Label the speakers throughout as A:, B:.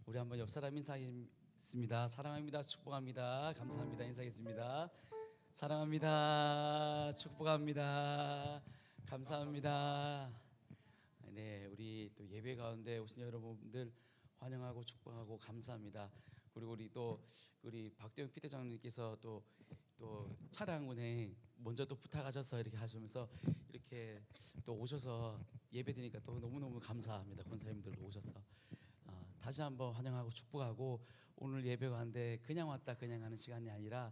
A: 우리 한번 옆 사람 인사하겠습니다. 사랑합니다. 축복합니다. 감사합니다. 인사하겠습니다. 사랑합니다. 축복합니다. 감사합니다. 네, 우리 또 예배 가운데 오신 여러분들 환영하고 축복하고 감사합니다. 그리고 우리 박대영 피터장님께서 또 차량 운행 먼저 또 부탁하셔서 이렇게 하시면서 이렇게 또 오셔서 예배 드리니까 또 너무너무 감사합니다. 권사님들도 오셔서 다시 한번 환영하고 축복하고, 오늘 예배 가운데 그냥 왔다 그냥 가는 시간이 아니라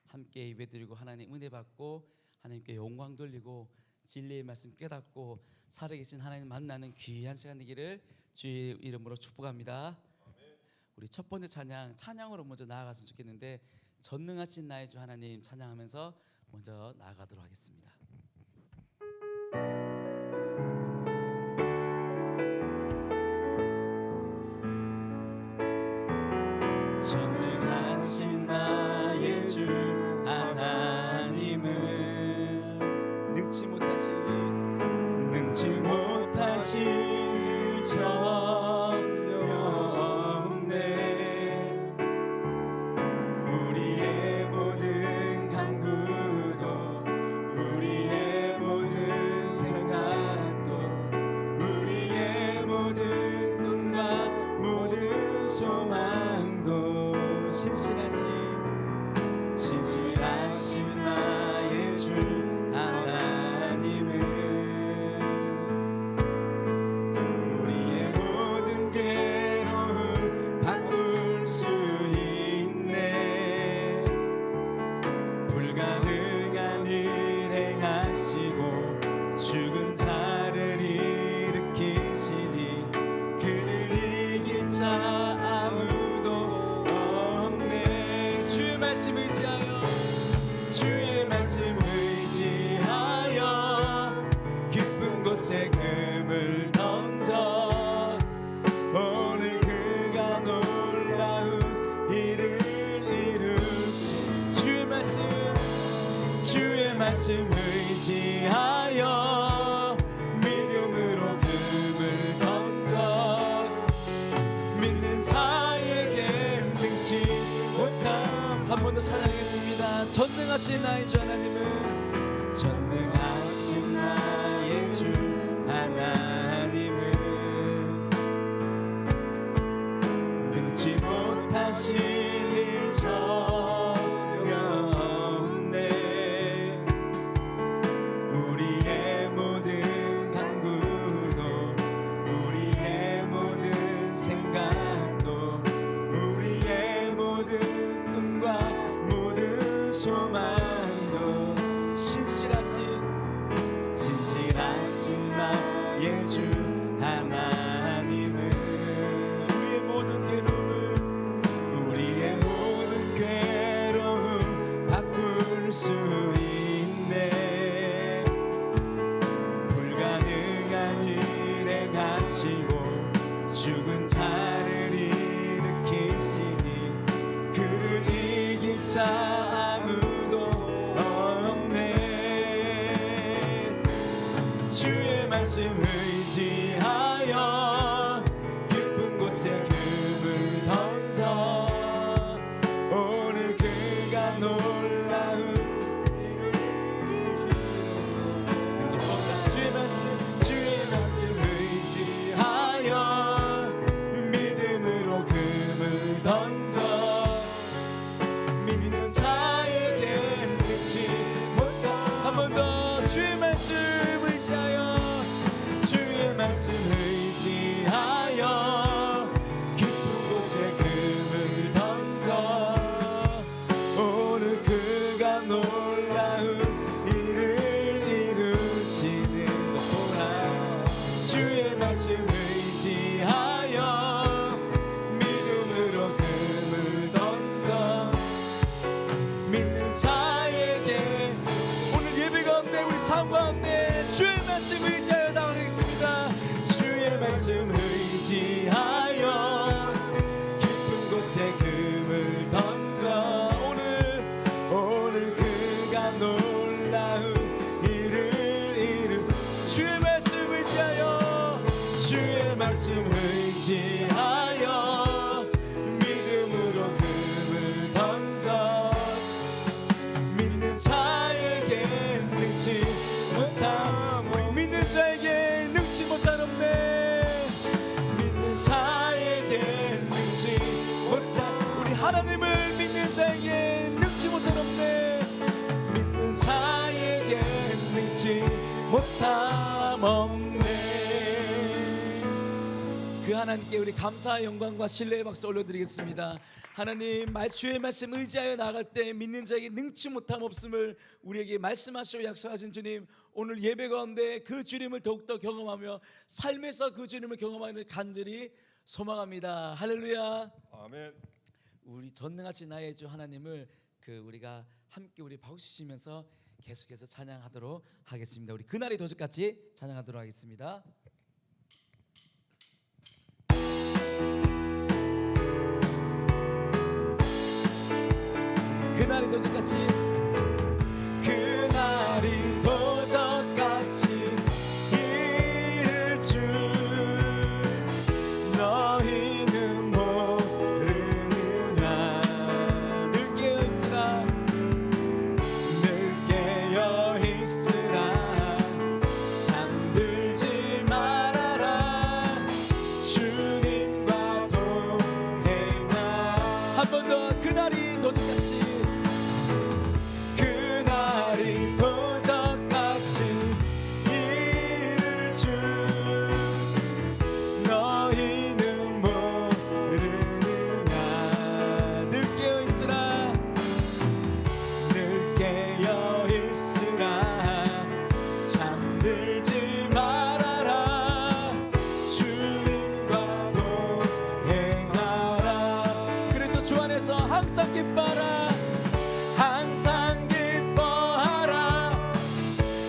A: 함께 예배 드리고 하나님 은혜 받고 하나님께 영광 돌리고 진리의 말씀 깨닫고 살아계신 하나님 만나는 귀한 시간 되기를 주의 이름으로 축복합니다. 우리 첫 번째 찬양으로 먼저 나아갔으면 좋겠는데, 전능하신 나의 주 하나님 찬양하면서 먼저 나아가도록 하겠습니다. 전능하신 나의 주 하나님은 능치 못하실 일 전혀 없네. 우리의 모든 간구도 우리의 모든 생각도 우리의 모든 꿈과 모든 소망도 신실하신 나의 주 하나님은 우리의 모든 괴로움 바꿀 수 있네. 불가능한 일 행하시고 죽은 자를 일으키시니 그를 이길 자 아무도 없네. 주의 말씀 의지하여 깊은 곳에 금을 던져 오늘 그가 놀라운 일을 이루신 주의 말씀 의지하여 믿음으로 금을 던져 믿는 자에게 능치 못함. 한 번 더 찬양하겠습니다. 전능하신 나의 주 하나님은 전능하신 나의 주 하나님은 능치 못하실 일 전혀 없네. 우리의 모든 간구도 우리의 모든 생각도 우리의 모든 꿈과 모든 소망도 신실하신 나의 주 하나님은 우리의 모든 괴로움을 우리의 하나님께 우리 감사의 영광과 신뢰의 박수 올려드리겠습니다. 하나님, 주의 말씀 의지하여 나갈 때 믿는 자에게 능치 못함 없음을 우리에게 말씀하시고 약속하신 주님, 오늘 예배 가운데 그 주님을 더욱더 경험하며 삶에서 그 주님을 경험하기를 간절히 소망합니다. 할렐루야.
B: 아멘.
A: 우리 전능하신 나의 주 하나님을 우리가 함께 우리 박수치면서 계속해서 찬양하도록 하겠습니다. 우리 그날의 도적같이 찬양하도록 하겠습니다. 그날이 도적같이, 그날이 도적같이 이를 줄 너희는 모르느냐. 늘 깨어있으라, 늘 깨어있으라, 잠들지 말아라, 주님과 동행하라. 한 번 더. 그날이 도적같이, 그날이 도적같이 이를 줄 너희는 모르느냐. 늘 깨어있으라, 늘 깨어있으라, 잠들지 말아라, 주님과 동행하라. 그래서 주 안에서 항상 기뻐하라, 항상 기뻐하라,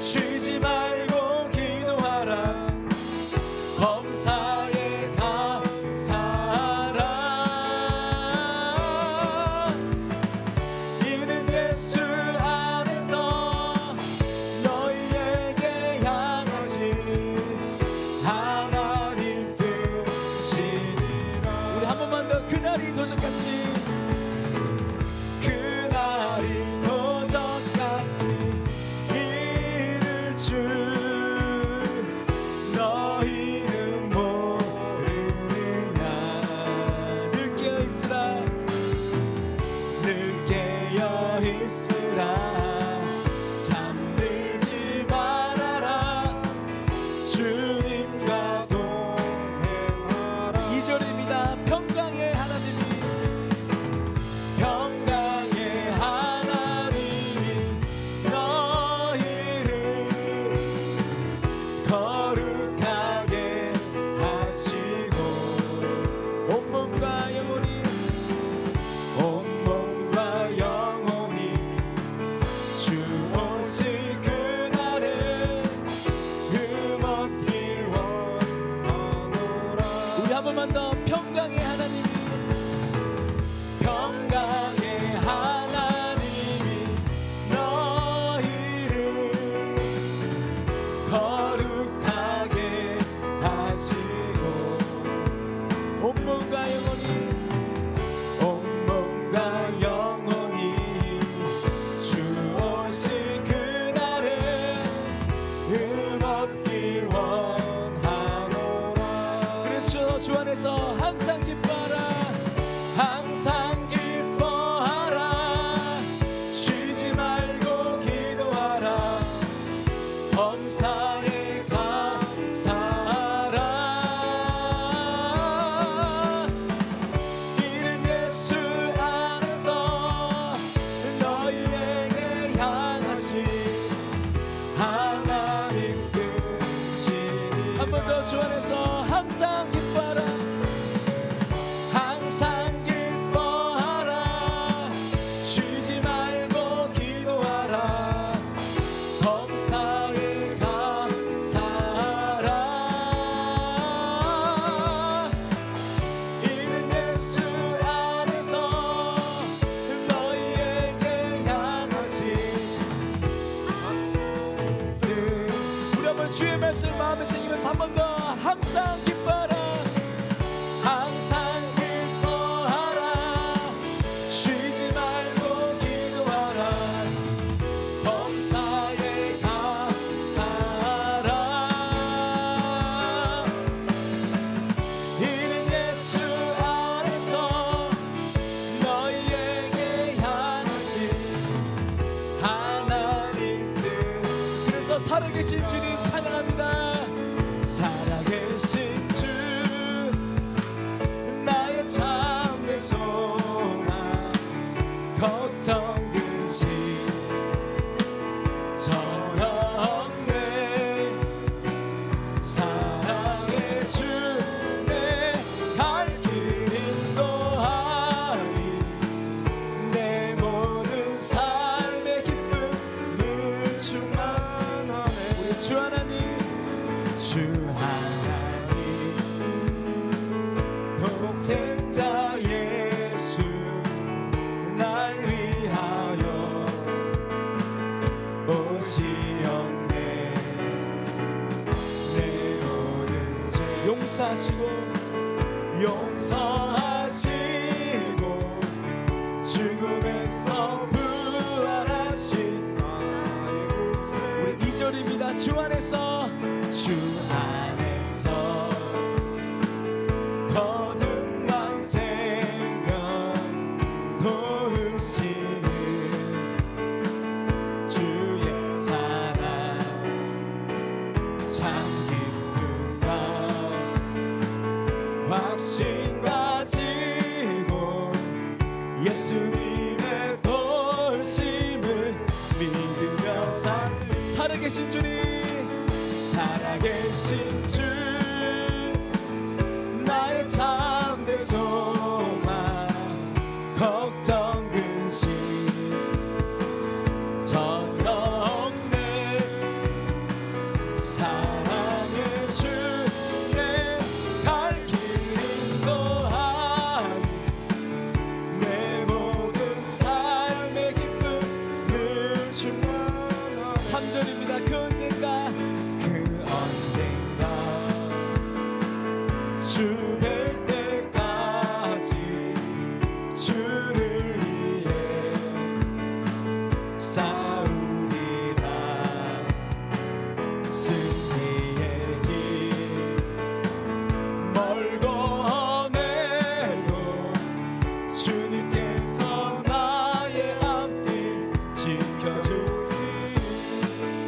A: 쉬지 말고 기도하라, 범사에 감사하라. 이는 예수 안에서 너희에게 향하신 하나님 뜻이니라. 우리 한 번만 더. 그날이 도적같이, 그날이 도적같이 이를 줄 너희는 모르느냐. 늘 깨어있으라, 늘 깨어있으라, 잠들지 말아라, 주님과 동행하라. 2절입니다. 평강의 하나님이, 평강의 하나님이 너희를 거룩하게 하시고 온몸과 영혼이, 온몸과 영혼이 주 오실 그날에 흠없길 원하노라. 우리 한 번만 더. 평강의 하나님이, 평강의 하나님이 너희를 거룩하게 하시고 온몸과 영혼이, 온몸과 영혼이 주 오실 그날에 흠없길 원하노라. 그래서 주 안에서 항상 기뻐하라, 항상 기뻐하라, 쉬지 말고 기도하라, 범사에 감사하라. 이는 예수 안에서 너희에게 향하신 하나님 뜻이니. 한 번 더. 주 안에서 항상 기뻐하라, 항상 기뻐하라, 쉬지 말고 기도하라, 범사에 감사하라. 이는 예수 안에서 너희에게 향하신 우리 한번 주의 말씀 마음에 새기면서 한 번 더. 항상 기뻐하라, 항상 기뻐하라, 쉬지 말고 기도하라, 범사에 감사하라. 이는 예수 안에서 너희에게 향하신 하나님 뜻. 그래서 살아계신 주님 찬양합니다. 살아계신 주 인도하시고 용서하시고 죽음에서 부활하신 우리 2절입니다. 주 안에서 거듭난 생명 도우시는 주의 사랑 참 기쁨과 확신 가지고 예수님의 도우심을 믿으며 살아계신 주님, 살아계신 주 나의 참된 소망 걱정 근심 전혀 없네. 사랑의 주 내 갈 길 인도하니 내 모든 삶의 기쁨 늘 충만하네. 3절입니다. 그 언젠가 주 뵐 때까지 주를 위해 싸우리라. 승리의 길 멀고 험해도 주님께서 나의 앞길 지켜주시.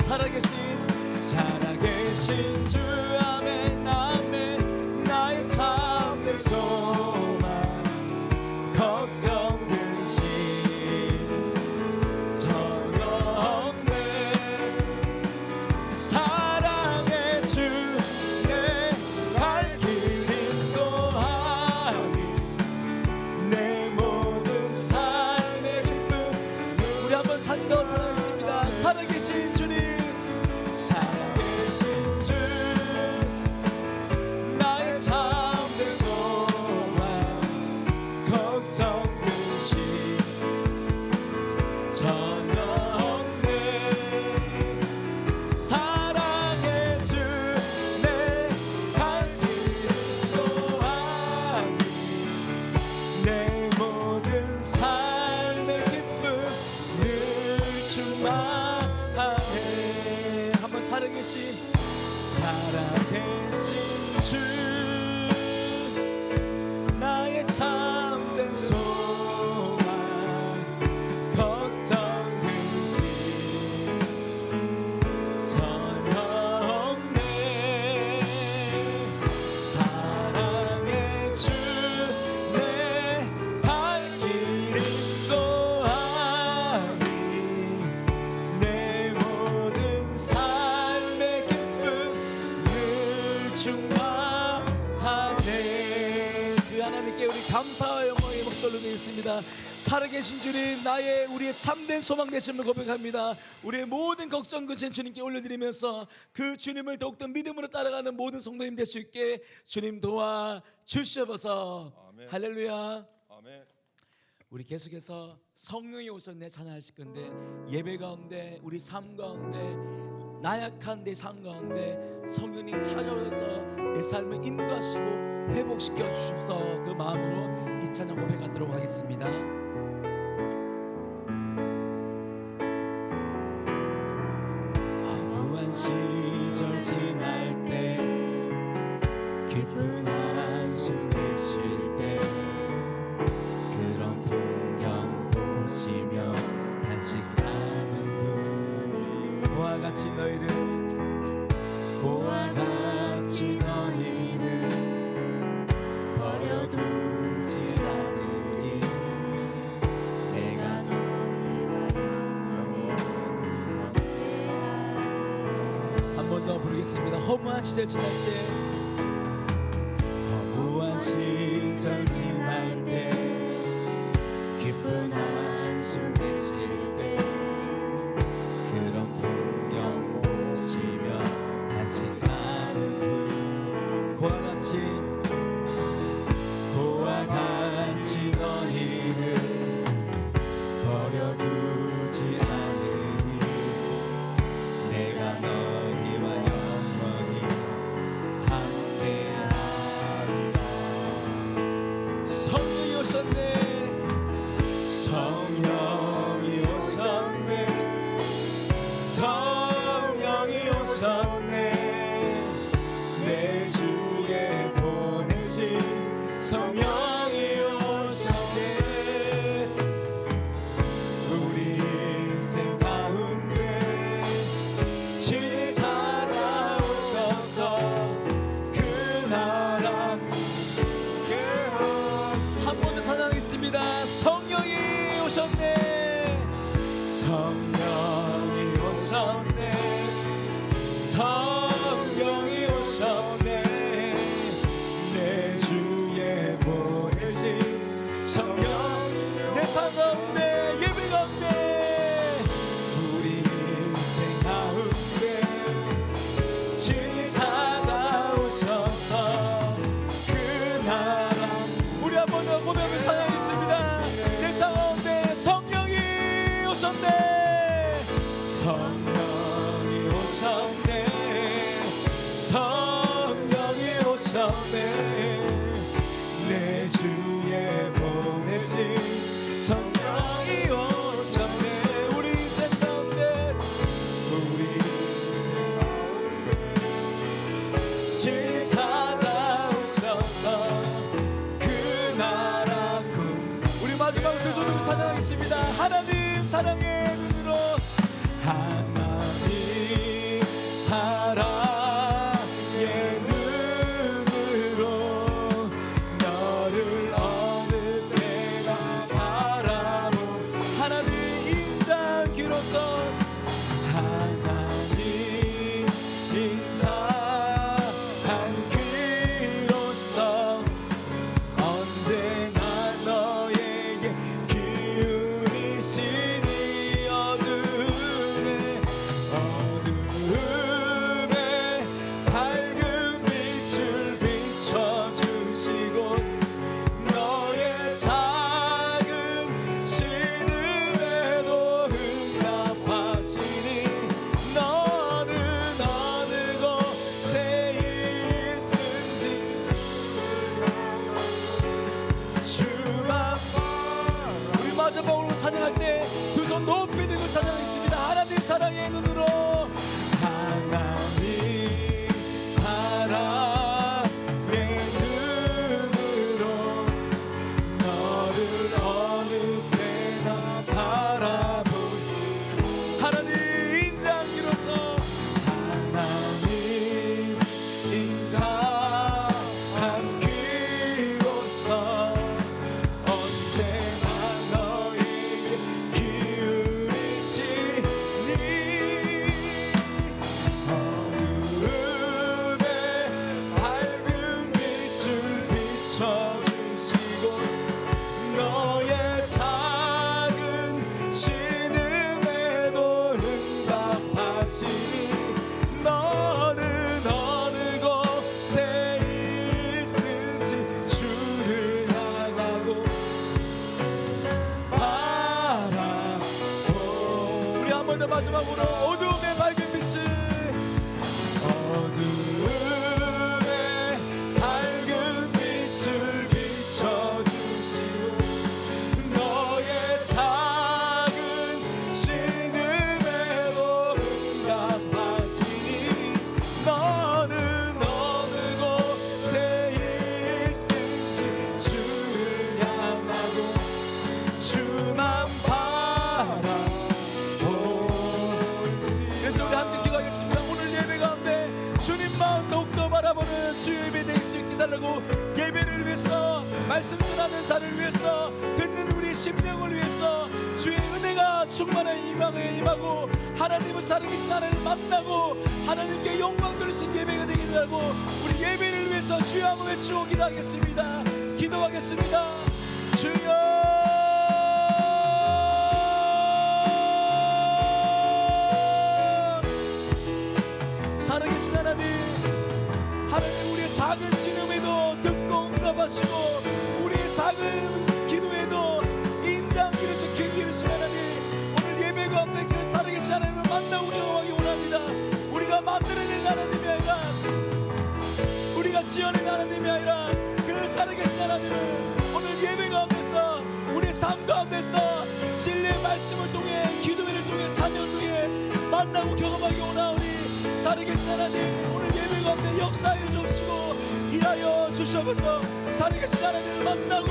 A: 살아계신 주 아멘 아멘. 나의 참된 소망 걱정 근심 전혀 없네. 사랑의 주 내 갈 길 인도하니 내 모든 삶의 기쁨. 우리 한번 찬더 전하겠습니다. 살아계신 주님, 살아계신 주 나의 참된 소망 걱정 근심 전혀 없네. 사랑의 주 내 갈 길 인도하니 내 모든 삶의 기쁨 늘 충만하네. 한번 살아계신 주 나의 참된 소망 걱정 근심 전혀 없네. 사랑의 주 내 갈 길 인도하니 내 모든 삶의 기쁨 늘 충만하네. 그 하나님께 우리 감사와 영광의 목소리로 드리겠습니다. 살아계신 주님, 우리의 참된 소망 되심을 고백합니다. 우리의 모든 걱정 근심 주님께 올려드리면서 그 주님을 더욱더 믿음으로 따라가는 모든 성도님 될 수 있게 주님 도와 주시옵소서. 할렐루야.
B: 아멘.
A: 우리 계속해서 성령이 오셨네 찬양하실 건데, 예배 가운데 우리 삶 가운데 나약한 내 삶 가운데 성령님 찾아오셔서 내 삶을 인도하시고 회복시켜 주십소서. 그 마음으로 이 찬양 고백하도록 하겠습니다. 허무한 시절 지날 때 기쁜 한숨 내쉴 때 그런 풍경 보시며 단식하는 분을 보아 같이 너희를 버려두지 않으리. 내가 너희와 영원히 함께하리. 한 번 더 부르겠습니다. 허무한 시절 지날 때, 허무한 시절 지날 때 기쁜 한숨 내쉴 때 그런 풍경 보시며 단식하는 분 그와 같이 너희를 버려두지 않으니 내가 너희와 영원히 함께하리. 오셨네. 성령이 오셨네. 성령이 오셨네. 내 주에 보내신 성령 내 삶 가운데 예배 가운데 우리 인생 가운데 주님 찾아오셔서 그 나라 우리 한번 더 고백을 찬양했습니다. 내 삶 가운데 성령이 오셨네. 성령이 오셨네. 성령이 오셨네. 내 주에 보내신 성령이 오셨네. 우리 인생 가운데 우리 주님 찾아오셔서 그 나라 꿈 우리 마지막으로 두 손으로 찬양하겠습니다. 하나님 사랑의 눈으로 하나님 사랑의 눈으로 너를 어느 때나 바라보 하나님 인자기로서 하나님 인자한 그로서 언제나 너에게 기울이시니 어둠에 밝은 빛을 비춰주시고 너의 작은 신음에도 응답하시니 너는 어느 곳에 있든지 주만 우리 마지막으로 찬양할 때 두 손 높이 들고 찬양했습니다. 하나님 사랑의 눈으로 하나님 사랑의 눈으로 너를 어느 때나 바라보니 하나님 인자기로서 하나님 인자한 그로서 언제나 너에게 기울이시니 어둠에 밝은 빛을 비춰주시고 너의 작은 신음에도 응답하시니 너는 어느 곳에 있든지 주를 향하고 바라보 우리 한 번 더 마지막으로 어두움의 밝은 빛을 어두움에 밝은 빛을 비춰주시고 너의 작은 신음에도 응답하시니 너는 어느 곳에 있든지 주를 향하고 주만 바라보지. 그래서 우리 함께 기도하겠습니다. 오늘 예배 가운데 주님만 더욱더 바라보는 주의 예배 될 수 있게 달라고 예배를 위해서 말씀 전하는 자를 위해서 듣는 우리 심령을 위해서 주의 은혜가 충만한 임하게 임하고 하나님을 살아계신 하나님을 만나고 하나님께 영광 돌리신 예배가 되기를 하고 우리 예배를 위해서 주여 한번 외치고 기도하겠습니다. 기도하겠습니다. 주여 살아계신 하나님 하나님 우리의 작은 신음에도 듣고 응답하시고 우리의 작은 기도에도 인자기로서 귀 기울이신 하나님 오늘 예배 가운데 그 살아계신 하나님을 만나고 경험하기 원합니다. 우리가 만들어낸 하나님이 아니라 우리가 지어낸 하나님이 아니라 그 살아계신 하나님을 오늘 예배 가운데서 우리 삶 가운데서 진리의 말씀을 통해 기도회를 통해 찬양을 통해 만나고 경험하기 원하오니 살아계신 하나님 오늘 예배 가운데 역사해 주시고 일하여 주셔서 살아계신 하나님을 만나고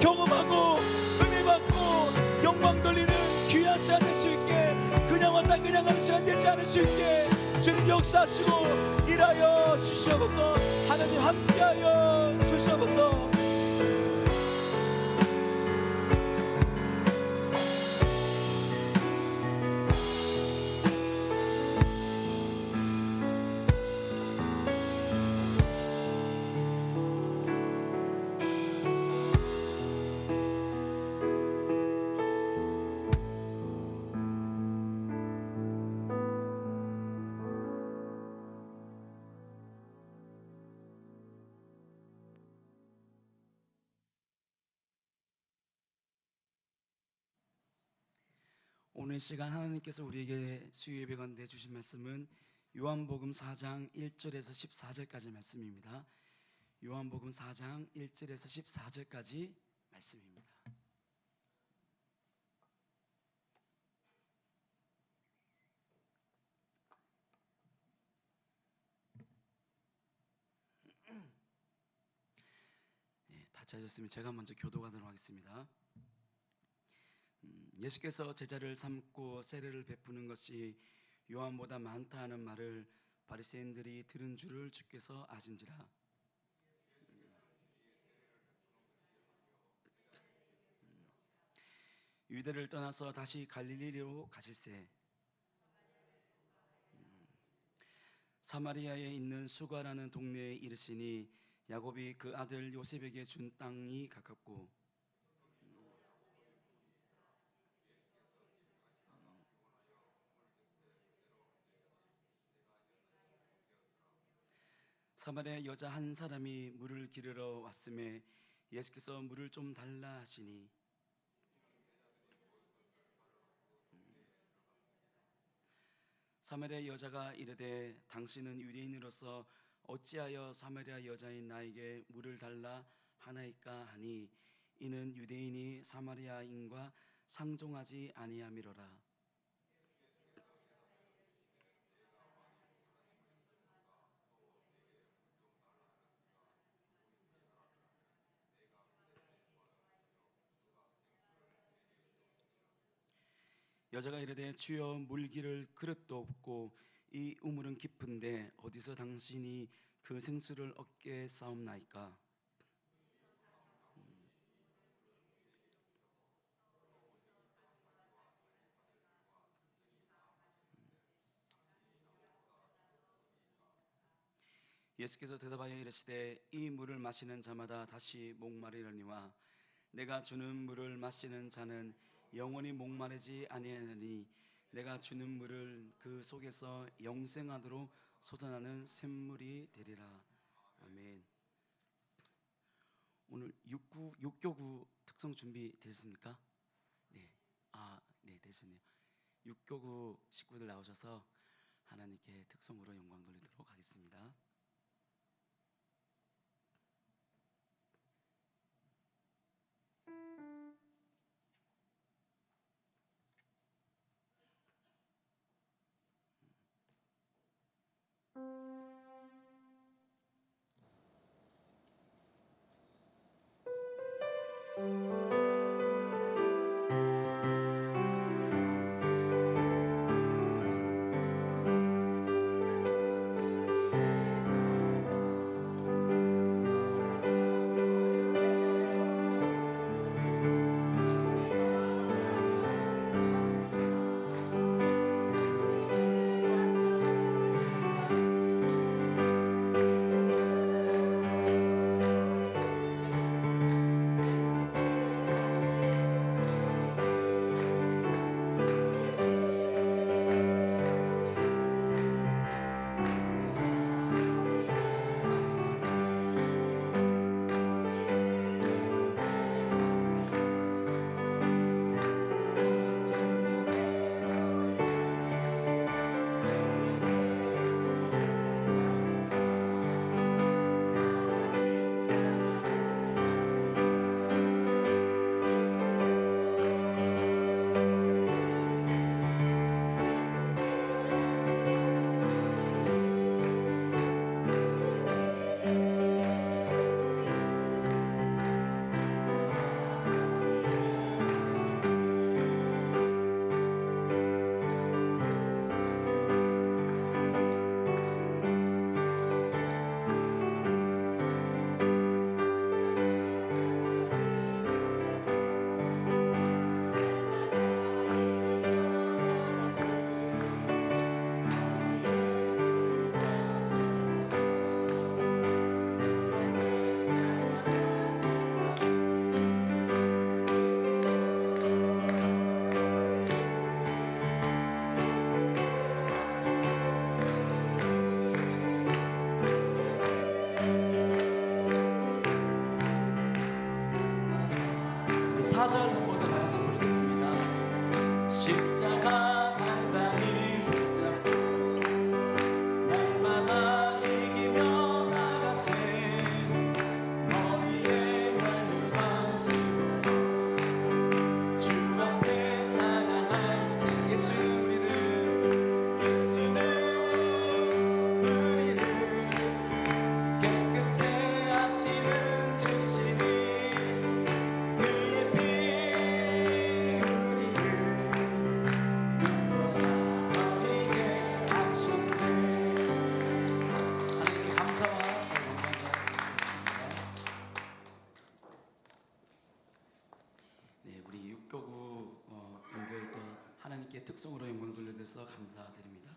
A: 경험하고 은혜 받고 영광 돌리는 귀한 시간 될 수 있게 그냥 왔다 그냥 가는 시간 되지 않을 수 있게 주님 역사하시고 일하여 주시옵소서. 하나님 함께하여 주시옵소서. 오늘 시간 하나님께서 우리에게 수요 예배 가운데 주신 말씀은 요한복음 4장 1절에서 14절까지 말씀입니다. 요한복음 4장 1절에서 14절까지 말씀입니다. 다 찾았으면 제가 먼저 교도하도록 하겠습니다. 예수께서 제자를 삼고 세례를 베푸는 것이 요한보다 많다 하는 말을 바리새인들이 들은 줄을 주께서 아신지라. 유대를 떠나서 다시 갈릴리로 가실새 사마리아에 있는 수가라는 동네에 이르시니 야곱이 그 아들 요셉에게 준 땅이 가깝고 사마리아 여자 한 사람이 물을 기르러 왔음에 예수께서 물을 좀 달라 하시니 사마리아 여자가 이르되 당신은 유대인으로서 어찌하여 사마리아 여자인 나에게 물을 달라 하나이까 하니 이는 유대인이 사마리아인과 상종하지 아니함이로라. 여자가 이르되 주여 물기를 그릇도 없고 이 우물은 깊은데 어디서 당신이 그 생수를 얻게 싸움나이까. 예수께서 대답하여 이르시되 이 물을 마시는 자마다 다시 목마르려니와 내가 주는 물을 마시는 자는 영원히 목마르지 아니하느니 내가 주는 물을 그 속에서 영생하도록 솟아나는 샘물이 되리라. 아멘. 오늘 육교구 특성 준비되셨습니까? 네. 네, 됐네요. 육교구 식구들 나오셔서 하나님께 특성으로 영광 돌리도록 하겠습니다. 사절 한번 다 같이 부르겠습니다. 십자가 육교구 분들 또 하나님께 특성으로 영광 돌려드려서 감사드립니다.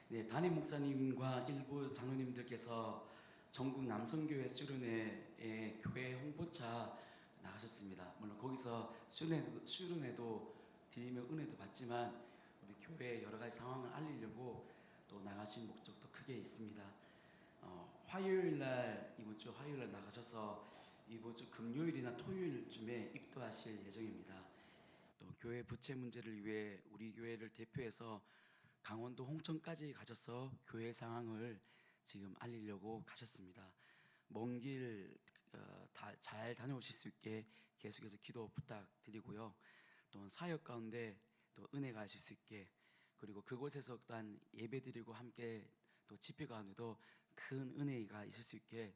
A: 네, 담임 목사님과 일부 장로님들께서 전국 남성교회 수련회에 교회 홍보차 나가셨습니다. 물론 거기서 수련회도 드리며 은혜도 받지만 우리 교회 여러 가지 상황을 알리려고 또 나가신 목적도 크게 있습니다. 화요일 날 이번 주 화요일 날 나가셔서 이번 주 금요일이나 토요일쯤에 입도하실 예정입니다. 또 교회 부채 문제를 위해 우리 교회를 대표해서 강원도 홍천까지 가셔서 교회 상황을 지금 알리려고 가셨습니다. 먼 길 잘 다녀오실 수 있게 계속해서 기도 부탁드리고요. 또 사역 가운데 또 은혜가 하실 수 있게, 그리고 그곳에서 또한 예배드리고 함께 또 집회 가운데도 큰 은혜가 있을 수 있게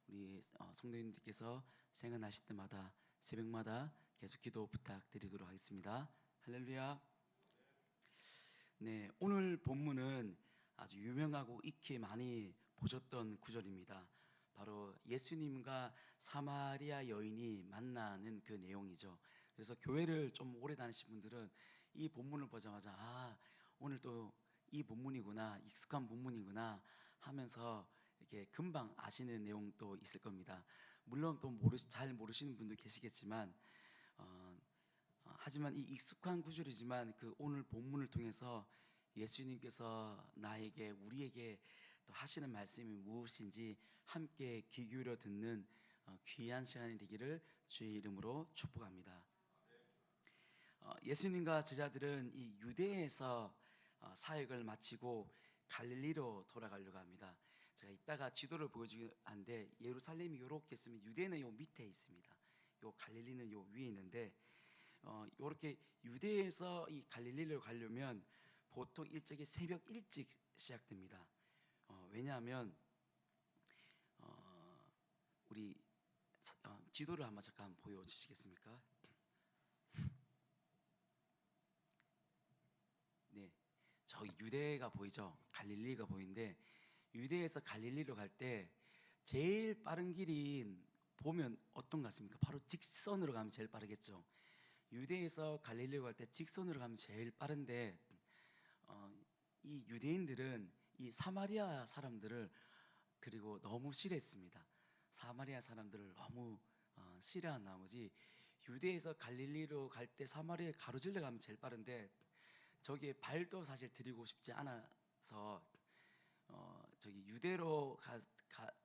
A: 우리 성도님들께서 생각나실 때마다 새벽마다 계속 기도 부탁드리도록 하겠습니다. 할렐루야. 네, 오늘 본문은 아주 유명하고 익히 많이 보셨던 구절입니다. 바로 예수님과 사마리아 여인이 만나는 그 내용이죠. 그래서 교회를 좀 오래 다니신 분들은 이 본문을 보자마자 오늘 또 이 본문이구나, 익숙한 본문이구나 하면서 이렇게 금방 아시는 내용도 있을 겁니다. 물론 또 잘 모르시는 분도 계시겠지만 하지만 이 익숙한 구절이지만 그 오늘 본문을 통해서 예수님께서 나에게, 우리에게 또 하시는 말씀이 무엇인지 함께 귀 기울여 듣는 귀한 시간이 되기를 주의 이름으로 축복합니다. 예수님과 제자들은 이 유대에서 사역을 마치고 갈릴리로 돌아가려고 합니다. 제가 이따가 지도를 보여주긴 하는데 예루살렘이 이렇게 있으면 유대는 요 밑에 있습니다. 요 갈릴리는 요 위에 있는데 이렇게 유대에서 이 갈릴리로 가려면 보통 일찍이 새벽 일찍 시작됩니다. 왜냐하면 우리 지도를 한번 잠깐 보여주시겠습니까? 네, 저기 유대가 보이죠? 갈릴리가 보이는데 유대에서 갈릴리로 갈 때 제일 빠른 길이 보면 어떤 것 같습니까? 바로 직선으로 가면 제일 빠르겠죠. 유대에서 갈릴리로 갈 때 직선으로 가면 제일 빠른데 이 유대인들은 이 사마리아 사람들을 그리고 너무 싫어했습니다. 사마리아 사람들을 너무 싫어한 나머지 유대에서 갈릴리로 갈 때 사마리아 가로질러 가면 제일 빠른데 저기에 발도 사실 들이고 싶지 않아서 저기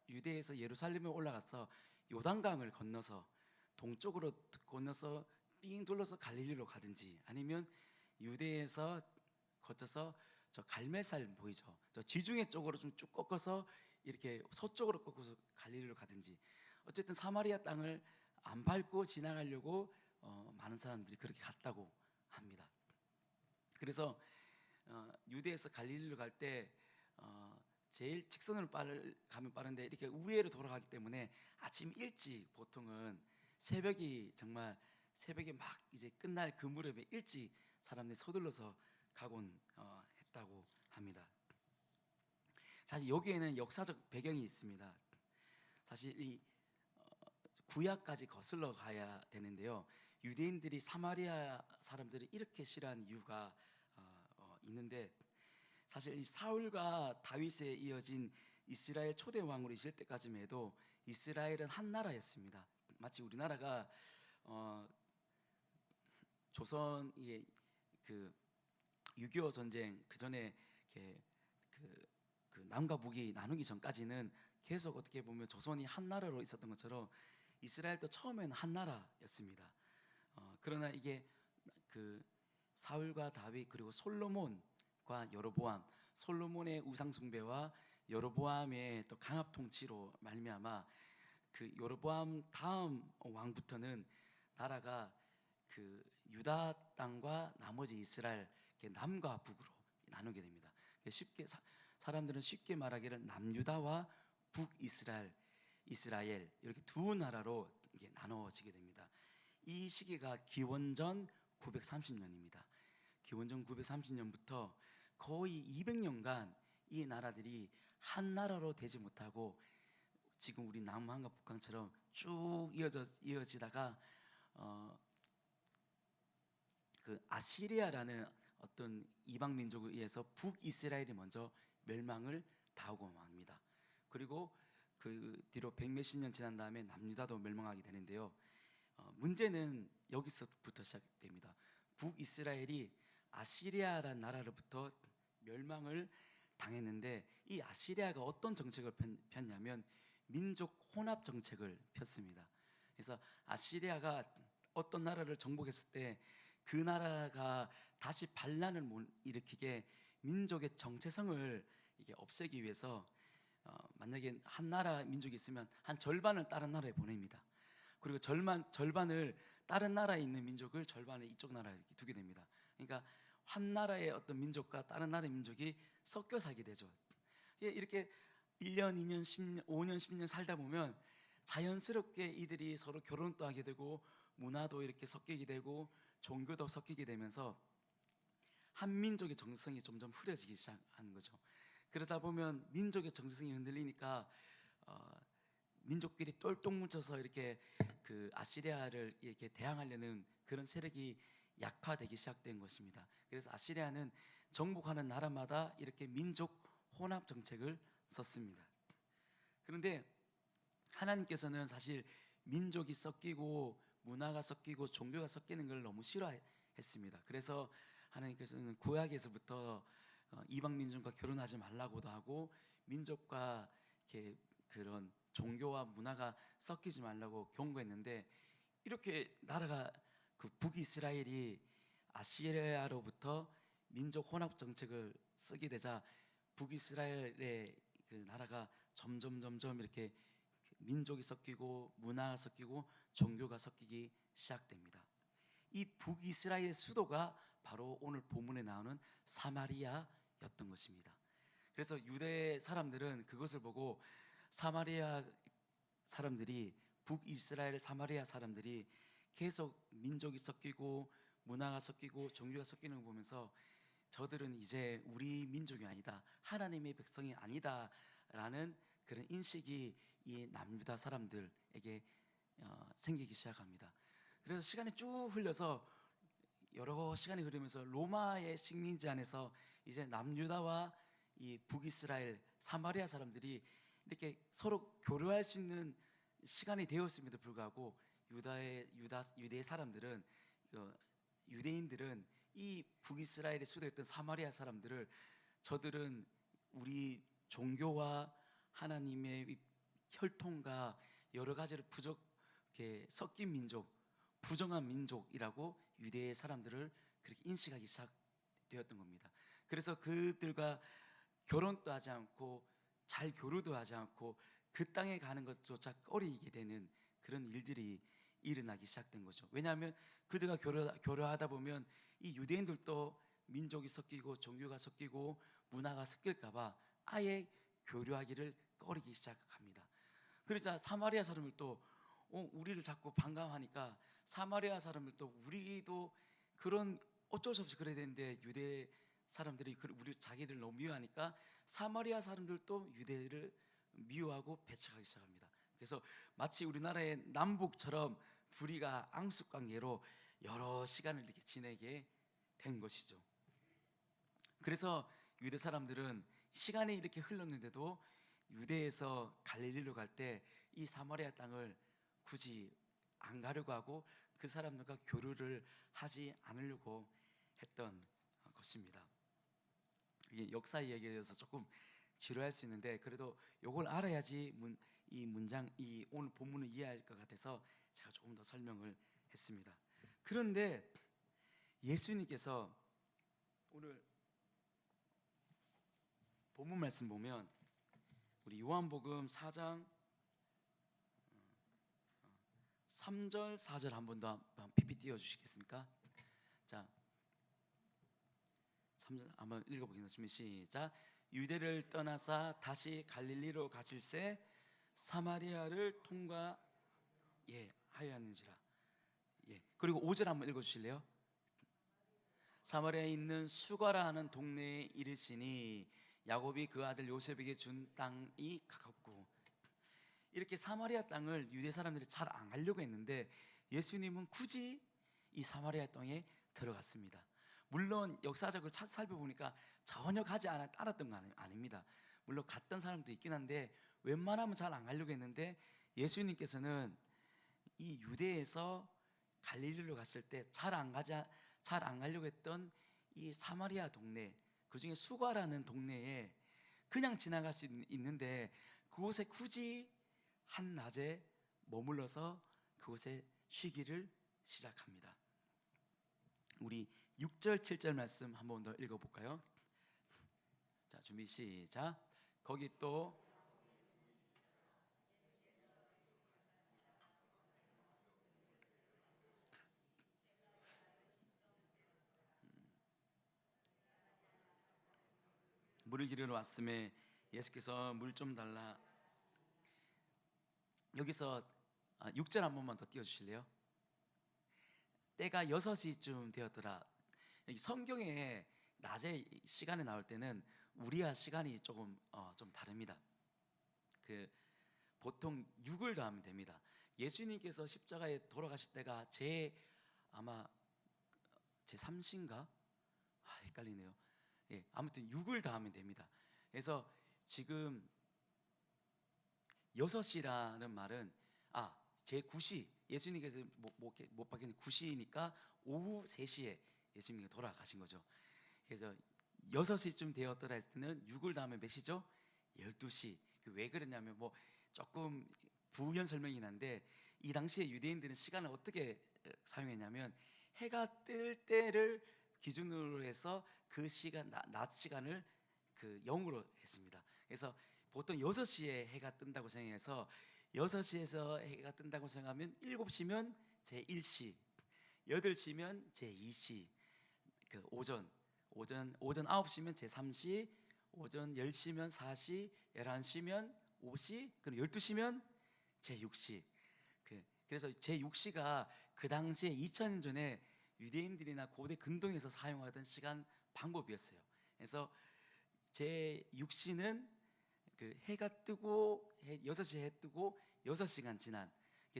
A: 유대에서 예루살렘에 올라가서 요단강을 건너서 동쪽으로 건너서 삥 둘러서 갈릴리로 가든지, 아니면 유대에서 거쳐서 저 갈멜산 보이죠? 저 지중해 쪽으로 좀 쭉 꺾어서 이렇게 서쪽으로 꺾어서 갈릴리로 가든지, 어쨌든 사마리아 땅을 안 밟고 지나가려고 많은 사람들이 그렇게 갔다고 합니다. 그래서 유대에서 갈릴리로 갈 때 제일 직선으로 가면 빠른데 이렇게 우회로 돌아가기 때문에 아침 일찍, 보통은 정말 새벽에 막 이제 끝날 그 무렵에 일찍 사람들이 서둘러서 가곤 했다고 합니다. 사실 여기에는 역사적 배경이 있습니다. 사실 이 구약까지 거슬러 가야 되는데요. 유대인들이 사마리아 사람들을 이렇게 싫어하는 이유가 있는데, 사실 이 사울과 다윗에 이어진 이스라엘 초대 왕으로 있을 때까지만 해도 이스라엘은 한 나라였습니다. 마치 우리나라가 조선의 그 6.25 전쟁 그 전에 그 남과 북이 나누기 전까지는 계속 어떻게 보면 조선이 한 나라로 있었던 것처럼 이스라엘도 처음에는 한 나라였습니다. 그러나 이게 그 사울과 다윗 그리고 솔로몬과 여로보암, 솔로몬의 우상 숭배와 여로보암의 또 강압 통치로 말미암아 그 여로보암 다음 왕부터는 나라가 그 유다 땅과 나머지 이스라엘 남과 북으로 나누게 됩니다. 쉽게 사람들은 쉽게 말하기를 남유다와 북이스라엘 이렇게 두 나라로 이게 나눠지게 됩니다. 이 시기가 기원전 930년입니다. 기원전 930년부터 거의 200년간 이 나라들이 한 나라로 되지 못하고 지금 우리 남한과 북한처럼 쭉 이어지다가 어, 그 아시리아라는 어떤 이방 민족에 의해서 북이스라엘이 먼저 멸망을 당하고 맙니다. 그리고 그 뒤로 백몇십 년 지난 다음에 남유다도 멸망하게 되는데요. 문제는 여기서부터 시작됩니다. 북이스라엘이 아시리아라는 나라로부터 멸망을 당했는데, 이 아시리아가 어떤 정책을 폈냐면 민족 혼합 정책을 폈습니다. 그래서 아시리아가 어떤 나라를 정복했을 때 그 나라가 다시 반란을 일으키게 민족의 정체성을 이게 없애기 위해서 만약에 한 나라 민족이 있으면 한 절반을 다른 나라에 보냅니다. 그리고 절반을 다른 나라에 있는 민족을 절반을 이쪽 나라에 두게 됩니다. 그러니까 한 나라의 어떤 민족과 다른 나라의 민족이 섞여 살게 되죠. 이렇게 1년, 2년, 10년, 5년, 10년 살다 보면 자연스럽게 이들이 서로 결혼도 하게 되고 문화도 이렇게 섞이게 되고 종교도 섞이게 되면서 한 민족의 정체성이 점점 흐려지기 시작하는 거죠. 그러다 보면 민족의 정체성이 흔들리니까 민족끼리 똘똘 뭉쳐서 이렇게 그 아시리아를 이렇게 대항하려는 그런 세력이 약화되기 시작된 것입니다. 그래서 아시리아는 정복하는 나라마다 이렇게 민족 혼합 정책을 썼습니다. 그런데 하나님께서는 사실 민족이 섞이고 문화가 섞이고 종교가 섞이는 걸 너무 싫어했습니다. 그래서 하나님께서는 구약에서부터 이방 민족과 결혼하지 말라고도 하고 민족과 이렇게 그런 종교와 문화가 섞이지 말라고 경고했는데, 이렇게 나라가 그 북이스라엘이 아시리아로부터 민족 혼합 정책을 쓰게 되자 북이스라엘의 그 나라가 점점 이렇게 민족이 섞이고 문화가 섞이고 종교가 섞이기 시작됩니다. 이 북이스라엘의 수도가 바로 오늘 본문에 나오는 사마리아였던 것입니다. 그래서 유대 사람들은 그것을 보고 사마리아 사람들이, 북이스라엘 사마리아 사람들이 계속 민족이 섞이고 문화가 섞이고 종교가 섞이는 걸 보면서 저들은 이제 우리 민족이 아니다, 하나님의 백성이 아니다라는 그런 인식이 이 남유다 사람들에게 생기기 시작합니다. 그래서 시간이 쭉 흘려서 여러 시간이 흐르면서 로마의 식민지 안에서 이제 남유다와 이 북이스라엘 사마리아 사람들이 이렇게 서로 교류할 수 있는 시간이 되었음에도 불구하고 유대 사람들은, 유대인들은 이 북이스라엘의 수도였던 사마리아 사람들을, 저들은 우리 종교와 하나님의 혈통과 여러 가지로 부족하게 섞인 민족, 부정한 민족이라고 유대 사람들을 그렇게 인식하기 시작되었던 겁니다. 그래서 그들과 결혼도 하지 않고 잘 교류도 하지 않고 그 땅에 가는 것조차 꺼리게 되는 그런 일들이 일어나기 시작된 거죠. 왜냐하면 그들과 교류하다 보면 이 유대인들도 민족이 섞이고 종교가 섞이고 문화가 섞일까봐 아예 교류하기를 꺼리기 시작합니다. 그러자 사마리아 사람들도 우리를 자꾸 반가워하니까 사마리아 사람들도 우리도 그런 어쩔 수 없이 그래야 되는데 유대 사람들이 우리 자기들 너무 미워하니까 사마리아 사람들도 유대를 미워하고 배척하기 시작합니다. 그래서 마치 우리나라의 남북처럼 둘이가 앙숙관계로 여러 시간을 이렇게 지내게 된 것이죠. 그래서 유대 사람들은 시간이 이렇게 흘렀는데도 유대에서 갈릴리로 갈 때 이 사마리아 땅을 굳이 안 가려고 하고 그 사람들과 교류를 하지 않으려고 했던 것입니다. 이게 역사 이야기여서 조금 지루할 수 있는데 그래도 이걸 알아야지 이 오늘 본문을 이해할 것 같아서 제가 조금 더 설명을 했습니다. 그런데 예수님께서 오늘 본문 말씀 보면 우리 요한복음 4장 3절 4절 한 번 더 PPT 띄워주시겠습니까? 자, 3절 한번 읽어보겠습니다. 시작. 유대를 떠나사 다시 갈릴리로 가실새 사마리아를 통과하였는지라. 그리고 5절 한번 읽어주실래요? 사마리아에 있는 수가라 하는 동네에 이르시니 야곱이 그 아들 요셉에게 준 땅이 가깝고, 이렇게 사마리아 땅을 유대 사람들이 잘 안 가려고 했는데 예수님은 굳이 이 사마리아 땅에 들어갔습니다. 물론 역사적으로 살펴보니까 전혀 가지 않았던 건 아닙니다. 물론 갔던 사람도 있긴 한데 웬만하면 잘 안 가려고 했는데 예수님께서는 이 유대에서 갈릴리로 갔을 때 잘 안 가려고 했던 이 사마리아 동네, 그중에 수가라는 동네에 그냥 지나갈 수 있는데 그곳에 굳이 한낮에 머물러서 그곳에 쉬기를 시작합니다. 우리 6절 7절 말씀 한 번 더 읽어볼까요? 자, 준비 시작. 거기 또 물을 기르러 왔음에 예수께서 물 좀 달라. 여기서 6절 한 번만 더 띄워주실래요? 때가 6시쯤 되었더라. 여기 성경에 낮에 시간에 나올 때는 우리와 시간이 조금 좀 다릅니다. 그 보통 6을 더하면 됩니다. 예수님께서 십자가에 돌아가실 때가 아마 제 3시인가? 헷갈리네요. 예, 아무튼 6을 더하면 됩니다. 그래서 지금 6시라는 말은 제 9시 예수님께서 못 박힌 9시니까 오후 3시에 예수님이 돌아가신 거죠. 그래서 6시쯤 되었더라 했을 때는 6을 더하면 몇 시죠? 12시. 왜 그러냐면 조금 부연 설명이긴 한데 이 당시에 유대인들은 시간을 어떻게 사용했냐면 해가 뜰 때를 기준으로 해서 그 시간 낮 시간을 그 0으로 했습니다. 그래서 보통 6시에 해가 뜬다고 생각해서 6시에서 해가 뜬다고 생각하면 7시면 제 1시, 8시면 제 2시, 그 오전 9시면 제 3시, 오전 10시면 4시, 11시면 5시, 그리고 12시면 제 6시. 그래서 제 6시가 그 당시에 2000년 전에 유대인들이나 고대 근동에서 사용하던 시간 방법이었어요. 그래서 제 6시는 그 해가 뜨고 6시에 해 뜨고 6시간 지난,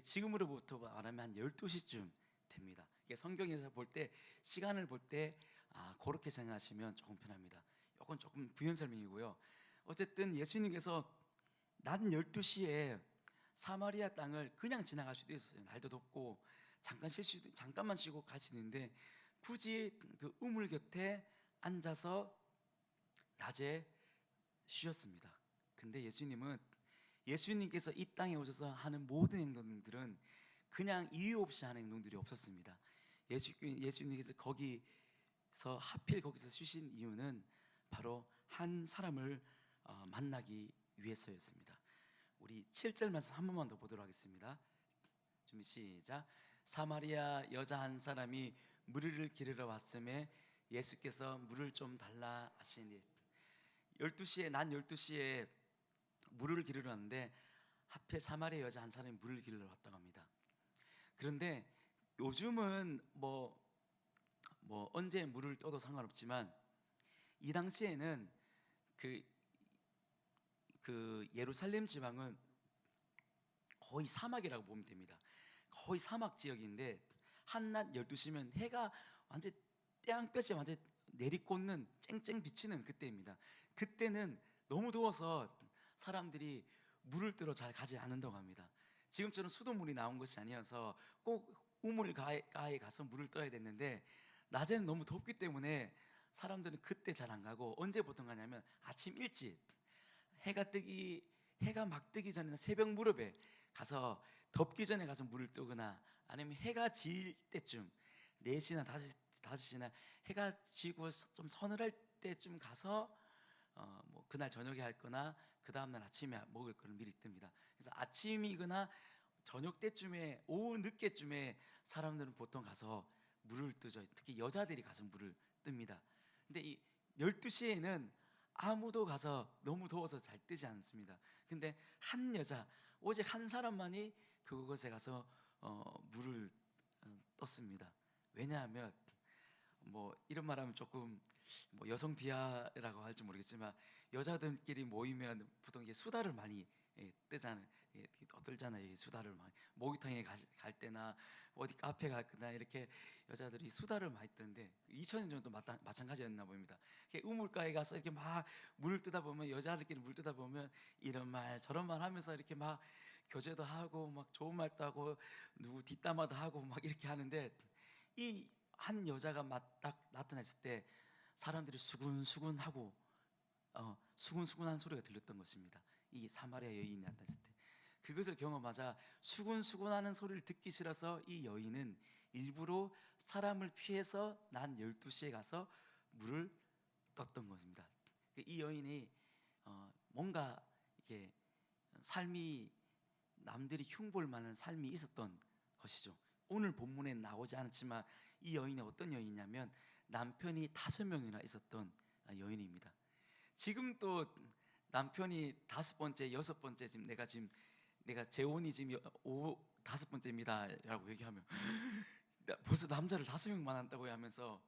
A: 지금으로부터 말하면 한 12시쯤 됩니다. 성경에서 볼 때 시간을 볼 때 그렇게 생각하시면 조금 편합니다. 이건 조금 부연 설명이고요. 어쨌든 예수님께서 낮 12시에 사마리아 땅을 그냥 지나갈 수도 있어요. 날도 덥고 잠깐만 쉬고 갈 수 있는데 굳이 그 우물 곁에 앉아서 낮에 쉬었습니다. 근데 예수님께서 이 땅에 오셔서 하는 모든 행동들은 그냥 이유 없이 하는 행동들이 없었습니다. 예수님께서 하필 거기서 쉬신 이유는 바로 한 사람을 만나기 위해서였습니다. 우리 7절 말씀 한 번만 더 보도록 하겠습니다. 준비 시작. 사마리아 여자 한 사람이 물을 기르러 왔음에 예수께서 물을 좀 달라 하시니, 낮 12시에 물을 기르러 왔는데 하필 사마리아 여자 한 사람이 물을 기르러 왔다고 합니다. 그런데 요즘은 언제 물을 떠도 상관없지만 이 당시에는 그 예루살렘 지방은 거의 사막이라고 보면 됩니다. 거의 사막 지역인데 한낮 12시면 해가 완전 태양볕이 완전 내리꽂는 쨍쨍 비치는 그때입니다. 그때는 너무 더워서 사람들이 물을 뜨러 잘 가지 않는다고 합니다. 지금처럼 수돗물이 나온 것이 아니어서 꼭 우물가에 가서 물을 떠야 됐는데 낮에는 너무 덥기 때문에 사람들은 그때 잘 안 가고 언제 보통 가냐면 아침 일찍 해가 막 뜨기 전에 새벽 무렵에 가서 덥기 전에 가서 물을 뜨거나 아니면 해가 질 때쯤 4시나 5시나 해가 지고 좀 서늘할 때쯤 가서 그날 저녁에 할 거나 그 다음날 아침에 먹을 거를 미리 뜹니다. 그래서 아침이거나 저녁 때쯤에 오후 늦게쯤에 사람들은 보통 가서 물을 뜨죠. 특히 여자들이 가서 물을 뜹니다. 근데 이 12시에는 아무도 가서 너무 더워서 잘 뜨지 않습니다. 근데 한 여자, 오직 한 사람만이 그곳에 가서 물을 떴습니다. 왜냐하면 이런 말하면 조금 여성 비하라고 할지 모르겠지만 여자들끼리 모이면 보통 이게 수다를 많이 뜨잖아요. 수다를 많이 목욕탕에 갈 때나 어디 카페 가거나 이렇게 여자들이 수다를 많이 뜨는데 2000년 정도 마찬가지였나 봅니다. 우물가에 가서 이렇게 막 물을 뜨다 보면 여자들끼리 물 뜨다 보면 이런 말 저런 말 하면서 이렇게 막 교제도 하고 막 좋은 말도 하고 누구 뒷담화도 하고 막 이렇게 하는데 이 한 여자가 딱 나타났을 때 사람들이 수군수군하고 수군수군한 소리가 들렸던 것입니다. 이 사마리아 여인이 나타났을 때 그것을 경험하자 수군수군하는 소리를 듣기 싫어서 이 여인은 일부러 사람을 피해서 난 12시에 가서 물을 떴던 것입니다. 이 여인이 뭔가 이게 삶이 남들이 흉볼 만한 삶이 있었던 것이죠. 오늘 본문에 나오지 않았지만 이 여인이 어떤 여인이냐면 남편이 5명이나 있었던 여인입니다. 지금 또 남편이 5번째, 6번째 내가 재혼이 지금 5번째입니다라고 얘기하면 벌써 남자를 5명 만났다고 하면서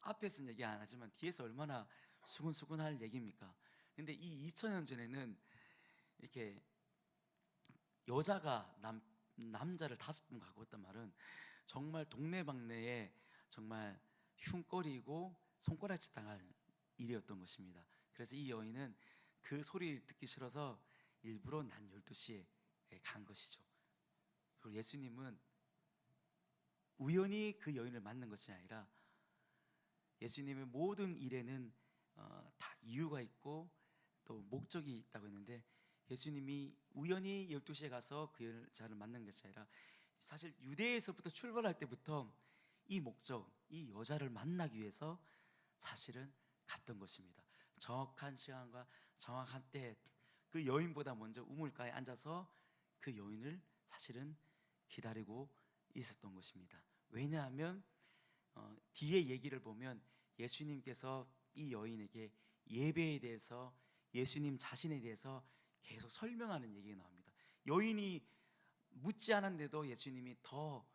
A: 앞에서는 얘기 안 하지만 뒤에서 얼마나 수근수근할 얘기입니까? 근데 이 2000년 전에는 이렇게 여자가 남자를 5번 갖고 있단 말은 정말 동네방네에 정말 흉거리고 손가락질 당할 일이었던 것입니다. 그래서 이 여인은 그 소리를 듣기 싫어서 일부러 난 12시에 간 것이죠. 그리고 예수님은 우연히 그 여인을 만난 것이 아니라 예수님의 모든 일에는 다 이유가 있고 또 목적이 있다고 했는데 예수님이 우연히 12시에 가서 그 여자를 만난 것이 아니라 사실 유대에서부터 출발할 때부터 이 목적, 이 여자를 만나기 위해서 사실은 갔던 것입니다. 정확한 시간과 정확한 때 그 여인보다 먼저 우물가에 앉아서 그 여인을 사실은 기다리고 있었던 것입니다. 왜냐하면 뒤에 얘기를 보면 예수님께서 이 여인에게 예배에 대해서 예수님 자신에 대해서 계속 설명하는 얘기가 나옵니다. 여인이 묻지 않았는데도 예수님이 더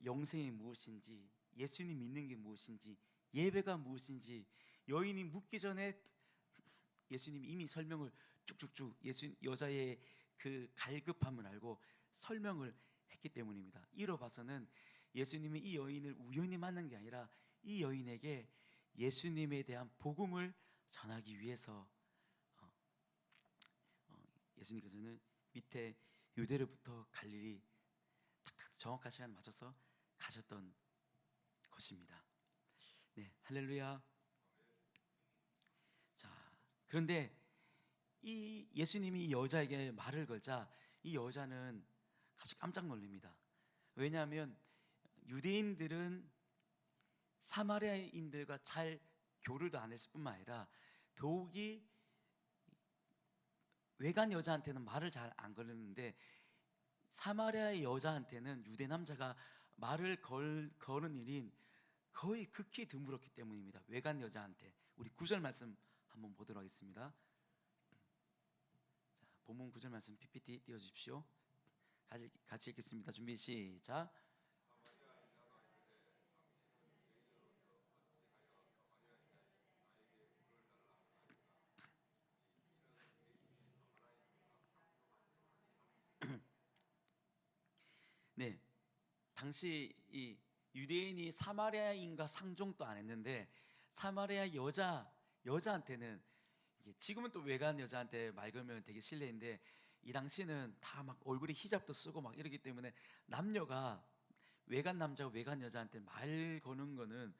A: 영생이 무엇인지, 예수님 믿는 게 무엇인지, 예배가 무엇인지 여인이 묻기 전에 예수님이 이미 설명을 쭉쭉쭉 여자의 그 갈급함을 알고 설명을 했기 때문입니다. 이로 봐서는 예수님이 이 여인을 우연히 만난 게 아니라 이 여인에게 예수님에 대한 복음을 전하기 위해서 예수님께서는 밑에 유대로부터 갈릴리 딱 정확한 시간을 맞춰서 가셨던 것입니다. 네, 할렐루야. 자, 그런데 이 예수님이 이 여자에게 말을 걸자 이 여자는 갑자기 깜짝 놀랍니다. 왜냐하면 유대인들은 사마리아인들과 잘 교류도 안 했을 뿐만 아니라 더욱이 외간 여자한테는 말을 잘 안 걸었는데 사마리아의 여자한테는 유대 남자가 말을 거는 일이 거의 극히 드물었기 때문입니다. 외간 여자한테. 우리 9절 말씀 한번 보도록 하겠습니다. 자, 본문 9절 말씀 PPT 띄워주십시오. 같이 읽겠습니다. 준비 시작. 네, 당시 이 유대인이 사마리아인과 상종도 안 했는데 사마리아 여자한테는 지금은 또 외간 여자한테 말 걸면 되게 실례인데 이 당시는 다 막 얼굴에 히잡도 쓰고 막 이러기 때문에 남녀가 외간 남자가 외간 여자한테 말 거는 거는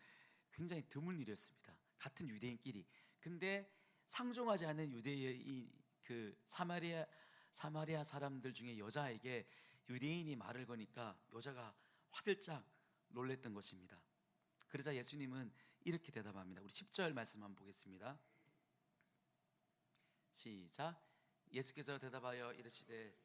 A: 굉장히 드문 일이었습니다. 같은 유대인끼리. 근데 상종하지 않은 유대인 그 사마리아 사람들 중에 여자에게 유대인이 말을 거니까 여자가 화들짝 놀랬던 것입니다. 그러자 예수님은 이렇게 대답합니다. 우리 10절 말씀 한번 보겠습니다. 시작. 예수께서 대답하여 이르시되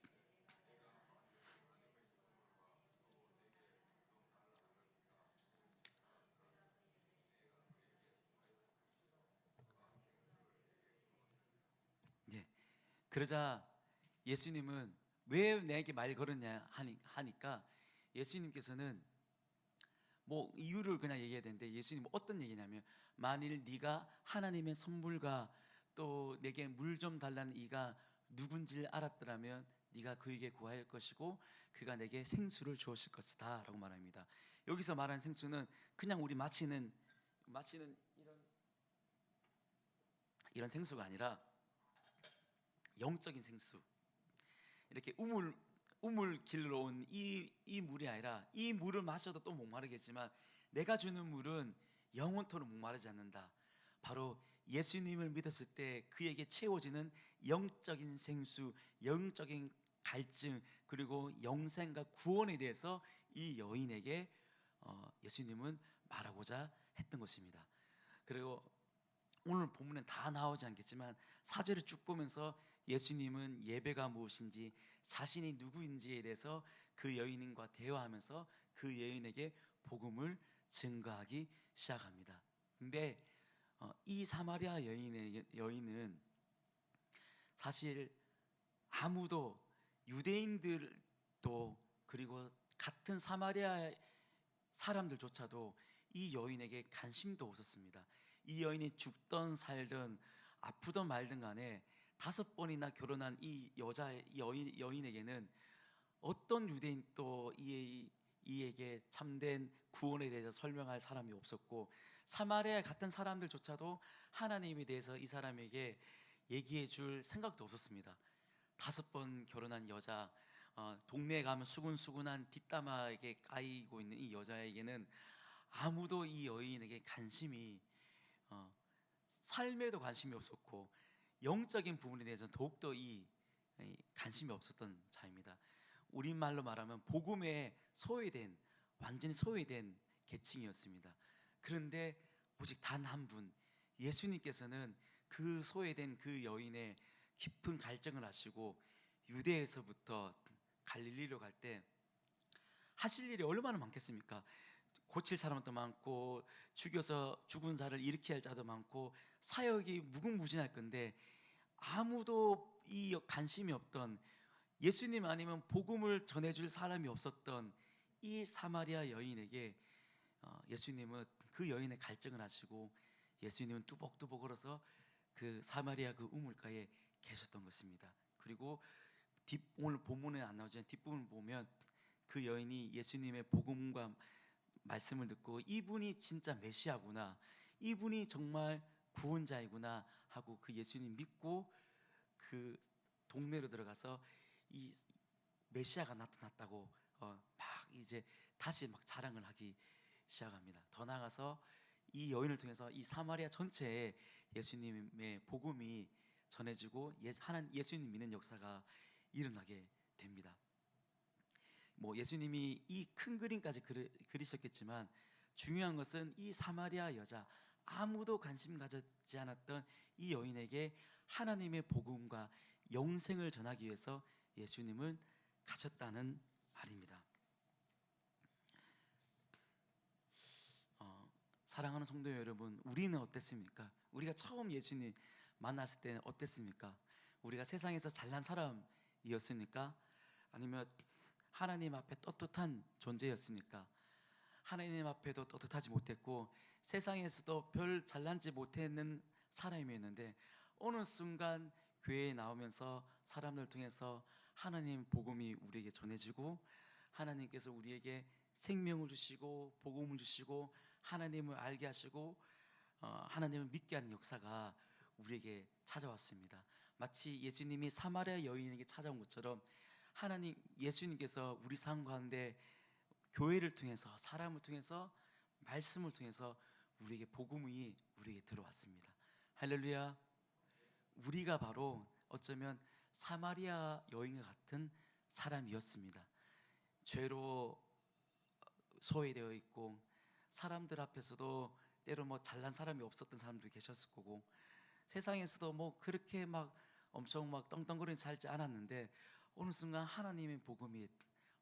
A: 네. 그러자 예수님은 왜 내게 말 걸었냐 하니까 예수님께서는 뭐 이유를 그냥 얘기해야 되는데 예수님은 어떤 얘기냐면 만일 네가 하나님의 선물과 또 내게 물 좀 달라는 이가 누군지 알았더라면 네가 그에게 구할 것이고 그가 내게 생수를 주었을 것이다 라고 말합니다. 여기서 말하는 생수는 그냥 우리 마시는 이런 생수가 아니라 영적인 생수, 이렇게 우물 길러 온 이 물이 아니라, 이 물을 마셔도 또 목마르겠지만 내가 주는 물은 영원토록 목마르지 않는다. 바로 예수님을 믿었을 때 그에게 채워지는 영적인 생수, 영적인 갈증, 그리고 영생과 구원에 대해서 이 여인에게 예수님은 말하고자 했던 것입니다. 그리고 오늘 본문엔 다 나오지 않겠지만 4절을 쭉 보면서 예수님은 예배가 무엇인지, 자신이 누구인지에 대해서 그 여인과 대화하면서 그 여인에게 복음을 증거하기 시작합니다. 근데 이 사마리아 여인은 사실 아무도, 유대인들도 그리고 같은 사마리아 사람들조차도 이 여인에게 관심도 없었습니다. 이 여인이 죽던 살든 아프던 말든 간에 5번이나 결혼한 이 여인에게는 어떤 유대인도 이에게 참된 구원에 대해서 설명할 사람이 없었고, 사마리아 같은 사람들조차도 하나님에 대해서 이 사람에게 얘기해 줄 생각도 없었습니다. 5번 결혼한 여자, 동네에 가면 수근수근한 뒷담화에게 까이고 있는 이 여자에게는 아무도 이 여인에게 관심이, 삶에도 관심이 없었고 영적인 부분에 대해서 더욱더 이 관심이 없었던 자입니다. 우리말로 말하면 복음에 소외된, 완전히 소외된 계층이었습니다. 그런데 오직 단 한 분, 예수님께서는 그 소외된 그 여인의 깊은 갈증을 아시고 유대에서부터 갈릴리로 갈 때 하실 일이 얼마나 많겠습니까? 고칠 사람도 많고 죽여서 죽은 자를 일으켜야 할 자도 많고 사역이 무궁무진할 건데 아무도 이 관심이 없던, 예수님 아니면 복음을 전해줄 사람이 없었던 이 사마리아 여인에게 예수님은 그 여인의 갈증을 하시고 예수님은 뚜벅뚜벅 걸어서 그 사마리아 그 우물가에 계셨던 것입니다. 그리고 오늘 본문에 안 나오지만 뒷부분을 보면 그 여인이 예수님의 복음과 말씀을 듣고 이분이 진짜 메시아구나, 이분이 정말 구원자이구나 하고 그 예수님 믿고 그 동네로 들어가서 이 메시아가 나타났다고 막 이제 다시 막 자랑을 하기 시작합니다. 더 나아가서 이 여인을 통해서 이 사마리아 전체에 예수님의 복음이 전해지고 예수님 믿는 역사가 일어나게 됩니다. 뭐 예수님이 이 큰 그림까지 그리셨겠지만 중요한 것은 이 사마리아 여자, 아무도 관심 가졌지 않았던 이 여인에게 하나님의 복음과 영생을 전하기 위해서 예수님을 가셨다는 말입니다. 사랑하는 성도 여러분, 우리는 어땠습니까? 우리가 처음 예수님 만났을 때는 어땠습니까? 우리가 세상에서 잘난 사람이었습니까? 아니면 하나님 앞에 떳떳한 존재였습니까? 하나님 앞에도 떳떳하지 못했고 세상에서도 별 잘난지 못했는 사람이었는데 어느 순간 교회에 나오면서 사람들 통해서 하나님 복음이 우리에게 전해지고 하나님께서 우리에게 생명을 주시고 복음을 주시고 하나님을 알게 하시고 하나님을 믿게 하는 역사가 우리에게 찾아왔습니다. 마치 예수님이 사마리아 여인에게 찾아온 것처럼 예수님께서 우리 삶 가운데 교회를 통해서, 사람을 통해서, 말씀을 통해서 우리에게 복음이 우리에게 들어왔습니다. 할렐루야. 우리가 바로 어쩌면 사마리아 여인과 같은 사람이었습니다. 죄로 소외되어 있고 사람들 앞에서도 때로 뭐 잘난 사람이 없었던 사람도 계셨을 거고 세상에서도 뭐 그렇게 막 엄청 막 떵떵거리는 살지 않았는데 어느 순간 하나님의 복음이,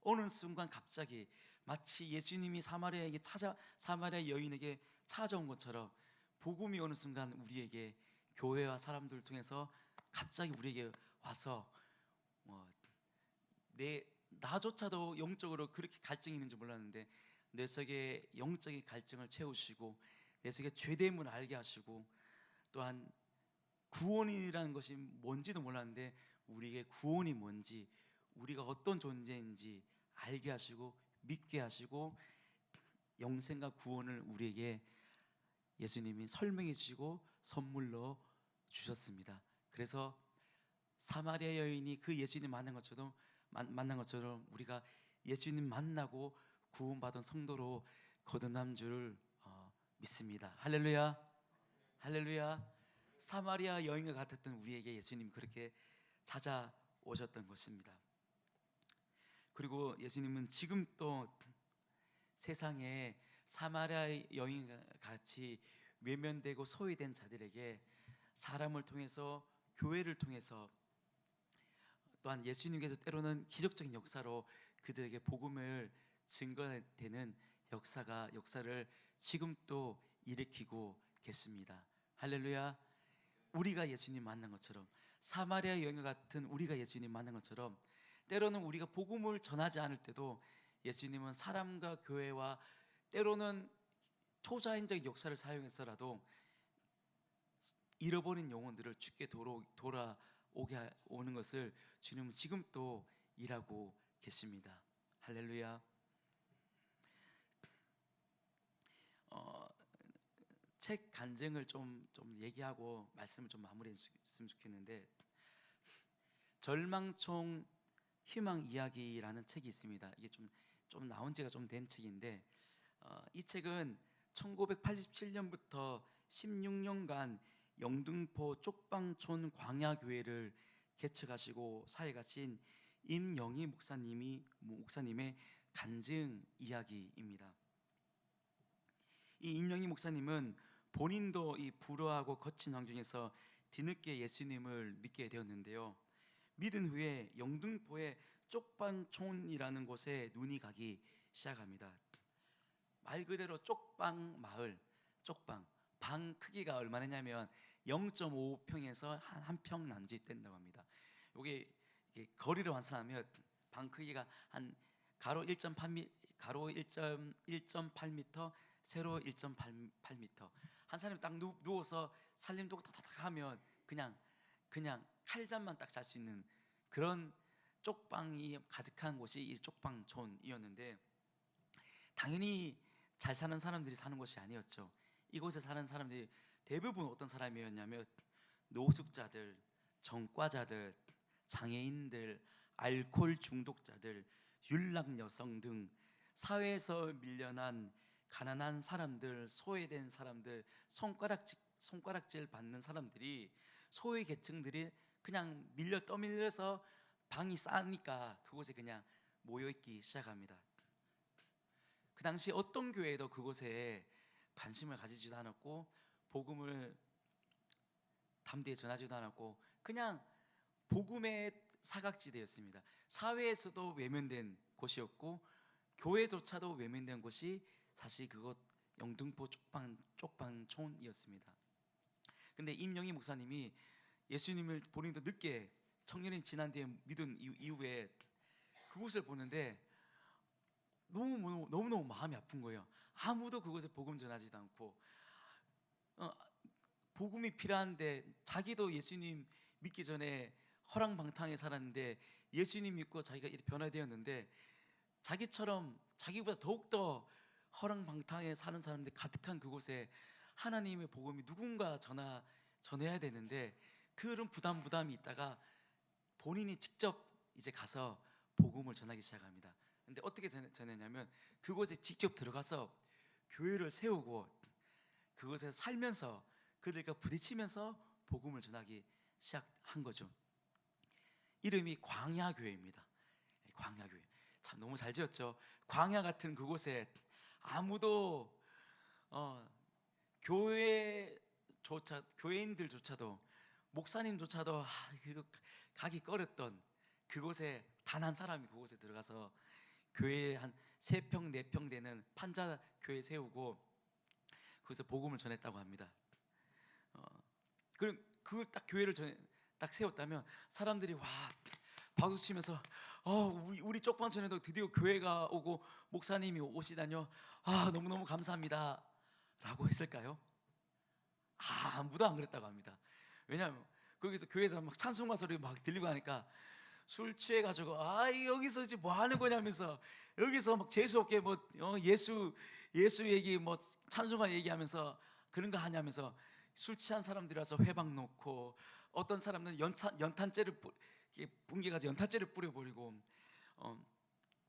A: 어느 순간 갑자기 마치 예수님이 사마리아 여인에게 찾아온 것처럼 복음이 어느 순간 우리에게, 교회와 사람들을 통해서 갑자기 우리에게 와서 나조차도 영적으로 그렇게 갈증이 있는지 몰랐는데 내 속에 영적인 갈증을 채우시고 내 속에 죄됨을 알게 하시고 또한 구원이라는 것이 뭔지도 몰랐는데 우리에게 구원이 뭔지, 우리가 어떤 존재인지 알게 하시고 믿게 하시고 영생과 구원을 우리에게 예수님이 설명해 주시고 선물로 주셨습니다. 그래서 사마리아 여인이 그 예수님 만난 것처럼 우리가 예수님 만나고 구원받은 성도로 거듭난 줄을 믿습니다. 할렐루야, 할렐루야. 사마리아 여인과 같았던 우리에게 예수님 그렇게 찾아오셨던 것입니다. 그리고 예수님은 지금 또 세상에 사마리아 여인과 같이 외면되고 소외된 자들에게 사람을 통해서, 교회를 통해서, 또한 예수님께서 때로는 기적적인 역사로 그들에게 복음을 증거되는 역사를 지금 또 일으키고 계십니다. 할렐루야. 우리가 예수님 만난 것처럼, 사마리아 여인과 같은 우리가 예수님 만난 것처럼, 때로는 우리가 복음을 전하지 않을 때도 예수님은 사람과 교회와 때로는 초자연적 역사를 사용해서라도 잃어버린 영혼들을 주께 돌아오게 오는 것을 주님은 지금 또 일하고 계십니다. 할렐루야. 책 간증을 좀 얘기하고 말씀을 좀 마무리했으면 좋겠는데, 절망총 희망 이야기라는 책이 있습니다. 이게 좀 나온 지가 좀 된 책인데, 이 책은 1987년부터 16년간 영등포 쪽방촌 광야교회를 개척하시고 사역하신 임영희 목사님의 간증 이야기입니다. 이 임영희 목사님은 본인도 이 불우하고 거친 환경에서 뒤늦게 예수님을 믿게 되었는데요, 믿은 후에 영등포의 쪽방촌이라는 곳에 눈이 가기 시작합니다. 말 그대로 쪽방 마을, 쪽방 방 크기가 얼마냐면 0.5평에서 한 평 남짓된다고 합니다. 이게 거리를 환산하면 방 크기가 한 가로 1.8m, 세로 1.8m. 한 사람이 딱 누워서 살림도구 탁탁 하면 그냥 칼잠만 딱 잘 수 있는 그런 쪽방이 가득한 곳이 이 쪽방촌이었는데, 당연히 잘 사는 사람들이 사는 곳이 아니었죠. 이곳에 사는 사람들이 대부분 어떤 사람이었냐면 노숙자들, 전과자들, 장애인들, 알코올 중독자들, 윤락 여성 등 사회에서 밀려난 가난한 사람들, 소외된 사람들, 손가락질 받는 사람들이, 소외 계층들이 그냥 떠밀려서 방이 싸니까 그곳에 그냥 모여있기 시작합니다. 그 당시 어떤 교회도 그곳에 관심을 가지지도 않았고 복음을 담대히 전하지도 않았고 그냥 복음의 사각지대였습니다. 사회에서도 외면된 곳이었고 교회조차도 외면된 곳이 사실 그곳 영등포 쪽방촌이었습니다. 근데 임영희 목사님이 예수님을 본인도 늦게 청년이 지난 뒤에 믿은 이후에 그곳을 보는데 너무너무 마음이 아픈 거예요. 아무도 그곳에 복음 전하지도 않고 복음이 필요한데, 자기도 예수님 믿기 전에 허랑방탕에 살았는데 예수님 믿고 자기가 이렇게 변화되었는데, 자기보다 더욱더 허랑방탕에 사는 사람들이 가득한 그곳에 하나님의 복음이 누군가 전해야 되는데 그런 부담이 있다가 본인이 직접 이제 가서 복음을 전하기 시작합니다. 근데 어떻게 전했냐면 그곳에 직접 들어가서 교회를 세우고 그곳에 살면서 그들과 부딪히면서 복음을 전하기 시작한 거죠. 이름이 광야교회입니다. 광야교회. 참 너무 잘 지었죠. 광야 같은 그곳에 아무도 교회인들조차도, 목사님조차도 가기 꺼렸던 그곳에 단 한 사람이 그곳에 들어가서 교회에 한 3평 4평 되는 판자 교회 세우고 거기서 복음을 전했다고 합니다. 그 딱 교회를 딱 세웠다면 사람들이 와 박수 치면서 우리 쪽방촌에도 드디어 교회가 오고 목사님이 오시다뇨, 너무너무 감사합니다 라고 했을까요? 아무도 안 그랬다고 합니다. 왜냐하면 거기서 교회에서 막 찬송가 소리 막 들리고 하니까 술 취해가지고 여기서 이제 뭐 하는 거냐면서 여기서 막 재수없게 뭐 예수 얘기 뭐 찬송가 얘기하면서 그런 거 하냐면서 술 취한 사람들이 와서 회방 놓고 어떤 사람은 연탄재를 붕괴가지고 연탄재를 뿌려버리고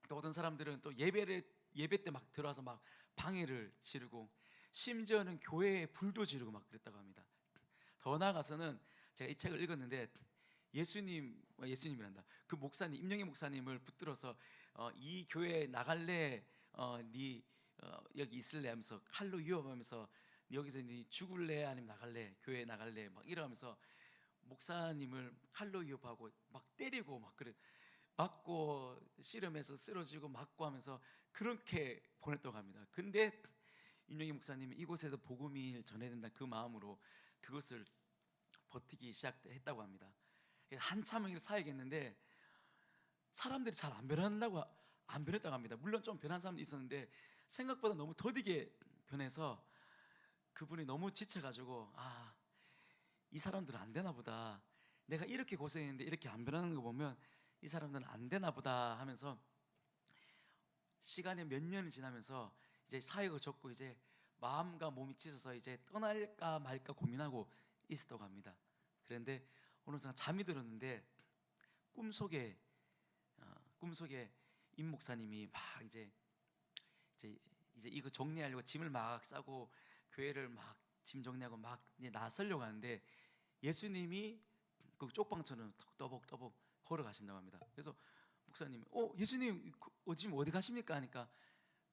A: 또 어떤 사람들은 또 예배 때 막 들어와서 막 방해를 지르고 심지어는 교회에 불도 지르고 막 그랬다고 합니다. 더 나아가서는 제가 이 책을 읽었는데 예수님이란다. 그 목사님 임영희 목사님을 붙들어서 이 교회 나갈래? 네 여기 있을래? 하면서 칼로 위협하면서 여기서 네 죽을래? 아니면 나갈래? 교회 나갈래? 막 이러면서 목사님을 칼로 위협하고 막 때리고 막 그래 맞고 씨름해서 쓰러지고 맞고 하면서 그렇게 보냈다고 합니다. 근데 임영희 목사님은 이곳에서 복음을 전해야 된다 그 마음으로 그것을 버티기 시작했다고 합니다. 한참을 사역했는데 사람들이 잘 안 변했다고 합니다. 물론 좀 변한 사람도 있었는데 생각보다 너무 더디게 변해서 그분이 너무 지쳐가지고 이 사람들은 안 되나 보다. 내가 이렇게 고생했는데 이렇게 안 변하는 거 보면 이 사람들은 안 되나 보다 하면서 시간이 몇 년이 지나면서 이제 사역을 접고 이제 마음과 몸이 지쳐서 이제 떠날까 말까 고민하고 있었다고 합니다. 그런데 어느 순간 잠이 들었는데 꿈속에 임 목사님이 막 이제 이거 정리하려고 짐을 막 싸고 교회를 막 짐 정리하고 막 이제 나서려고 하는데 예수님이 그 쪽방처럼 떠벅떠벅 걸어가신다고 합니다. 그래서 목사님이 예수님 지금 어디 가십니까? 하니까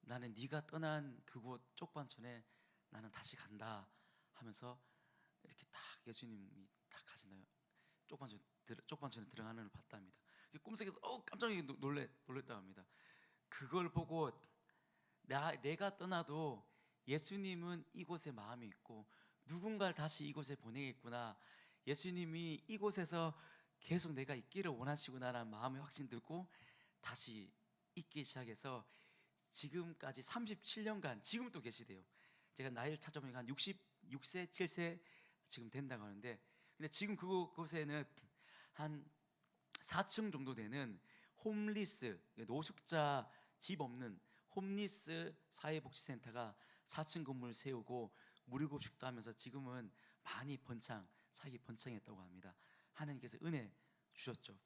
A: 나는 네가 떠난 그곳 쪽방촌에 나는 다시 간다 하면서 이렇게 딱 예수님이 딱 가시나요? 쪽방촌에 들어가는 걸 봤답니다. 꿈속에서 깜짝 놀랬다고 합니다. 그걸 보고 내가 떠나도 예수님은 이곳에 마음이 있고 누군가를 다시 이곳에 보내겠구나. 예수님이 이곳에서 계속 내가 있기를 원하시구나라는 마음의 확신 들고 다시 있기 시작해서 지금까지 37년간 지금 또 계시대요. 제가 나이를 찾아보니까 한 66세, 7세 지금 된다고 하는데 근데 지금 그곳에는 한 4층 정도 되는 홈리스 노숙자 집 없는 홈리스 사회복지센터가 4층 건물을 세우고 무료급식도 하면서 지금은 많이 사역이 번창했다고 합니다. 하나님께서 은혜 주셨죠.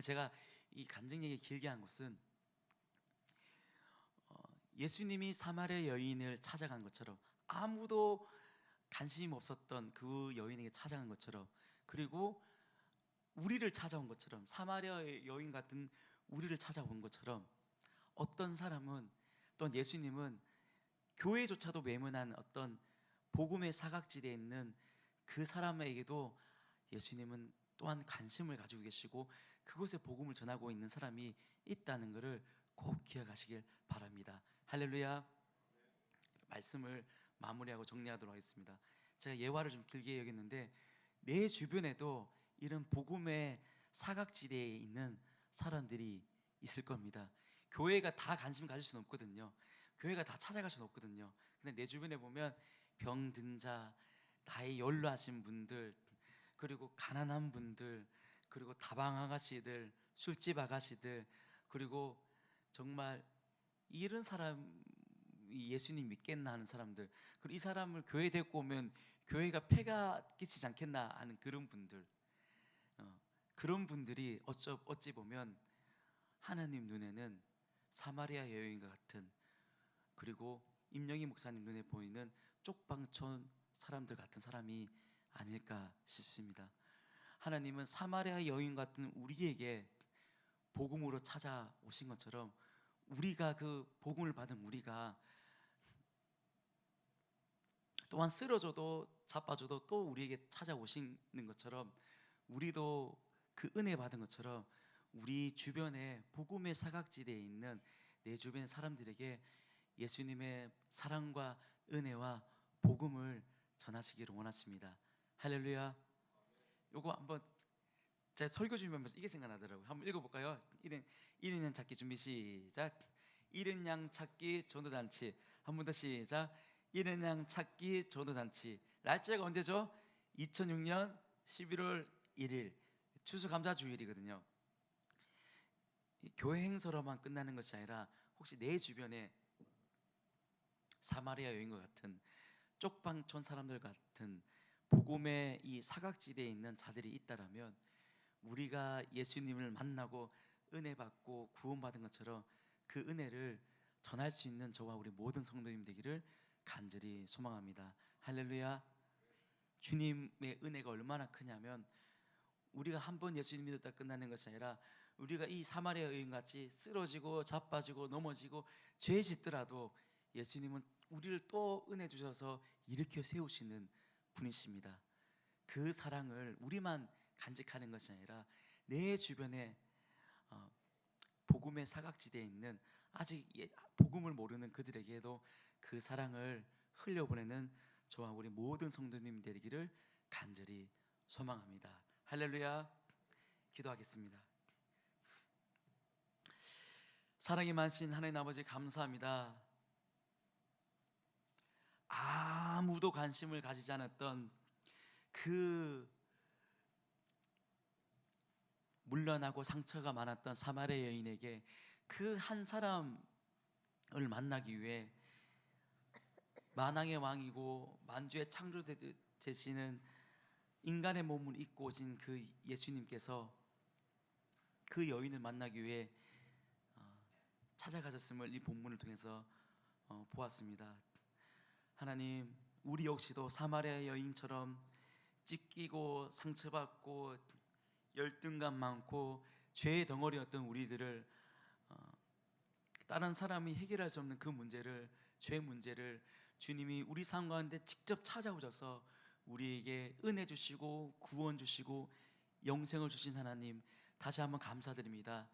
A: 제가 이 간증 얘기 길게 한 것은 예수님이 사마리아 여인을 찾아간 것처럼 아무도 관심 없었던 그 여인에게 찾아간 것처럼 그리고 우리를 찾아온 것처럼 사마리아 여인 같은 우리를 찾아온 것처럼 어떤 사람은 또는 예수님은 교회조차도 외면한 어떤 복음의 사각지대에 있는 그 사람에게도 예수님은 또한 관심을 가지고 계시고 그곳에 복음을 전하고 있는 사람이 있다는 것을 꼭 기억하시길 바랍니다. 할렐루야. 말씀을 마무리하고 정리하도록 하겠습니다. 제가 예화를 좀 길게 여겼는데 내 주변에도 이런 복음의 사각지대에 있는 사람들이 있을 겁니다. 교회가 다 관심 가질 수는 없거든요. 교회가 다 찾아갈 수는 없거든요. 근데 내 주변에 보면 병든 자, 나이 연로하신 분들, 그리고 가난한 분들, 그리고 다방 아가씨들, 술집 아가씨들, 그리고 정말 이런 사람이 예수님 믿겠나 하는 사람들, 그리고 이 사람을 교회에 데리고 오면 교회가 폐가 끼치지 않겠나 하는 그런 분들, 그런 분들이 어찌 보면 하나님 눈에는 사마리아 여인과 같은, 그리고 임영희 목사님 눈에 보이는 쪽방촌 사람들 같은 사람이 아닐까 싶습니다. 하나님은 사마리아 여인 같은 우리에게 복음으로 찾아오신 것처럼 우리가 그 복음을 받은 우리가 또한 쓰러져도 자빠져도 또 우리에게 찾아오시는 것처럼 우리도 그 은혜 받은 것처럼 우리 주변에 복음의 사각지대에 있는 내 주변 사람들에게 예수님의 사랑과 은혜와 복음을 전하시기를 원하십니다. 할렐루야. 요거 한번 제가 설교 준비하면서 이게 생각나더라고요. 한번 읽어볼까요? 1인 찾기 준비 시작. 1인 양 찾기 전도잔치. 한 번 더 시작. 1인 양 찾기 전도잔치. 날짜가 언제죠? 2006년 11월 1일 추수감사주일이거든요. 교회 행사로만 끝나는 것이 아니라 혹시 내 주변에 사마리아 여인과 같은 쪽방촌 사람들 같은 복음의 이 사각지대에 있는 자들이 있다라면 우리가 예수님을 만나고 은혜 받고 구원받은 것처럼 그 은혜를 전할 수 있는 저와 우리 모든 성도님 되기를 간절히 소망합니다. 할렐루야. 주님의 은혜가 얼마나 크냐면 우리가 한 번 예수님 믿었다 끝나는 것이 아니라 우리가 이 사마리아 여인같이 쓰러지고 자빠지고 넘어지고 죄 짓더라도 예수님은 우리를 또 은혜 주셔서 일으켜 세우시는 분이십니다. 그 사랑을 우리만 간직하는 것이 아니라 내 주변에 복음의 사각지대에 있는 아직 복음을 모르는 그들에게도 그 사랑을 흘려보내는 저와 우리 모든 성도님 되기를 간절히 소망합니다. 할렐루야. 기도하겠습니다. 사랑이 많으신 하나님 아버지 감사합니다. 아무도 관심을 가지지 않았던 그 물러나고 상처가 많았던 사마리아 여인에게 그 한 사람을 만나기 위해 만왕의 왕이고 만주의 창조되시는 인간의 몸을 입고 오신 그 예수님께서 그 여인을 만나기 위해 찾아가셨음을 이 본문을 통해서 보았습니다. 하나님, 우리 역시도 사마리아 여인처럼 찢기고 상처받고 열등감 많고 죄의 덩어리였던 우리들을 다른 사람이 해결할 수 없는 그 문제를, 죄 문제를 주님이 우리 삶 가운데 직접 찾아오셔서 우리에게 은혜 주시고 구원 주시고 영생을 주신 하나님, 다시 한번 감사드립니다.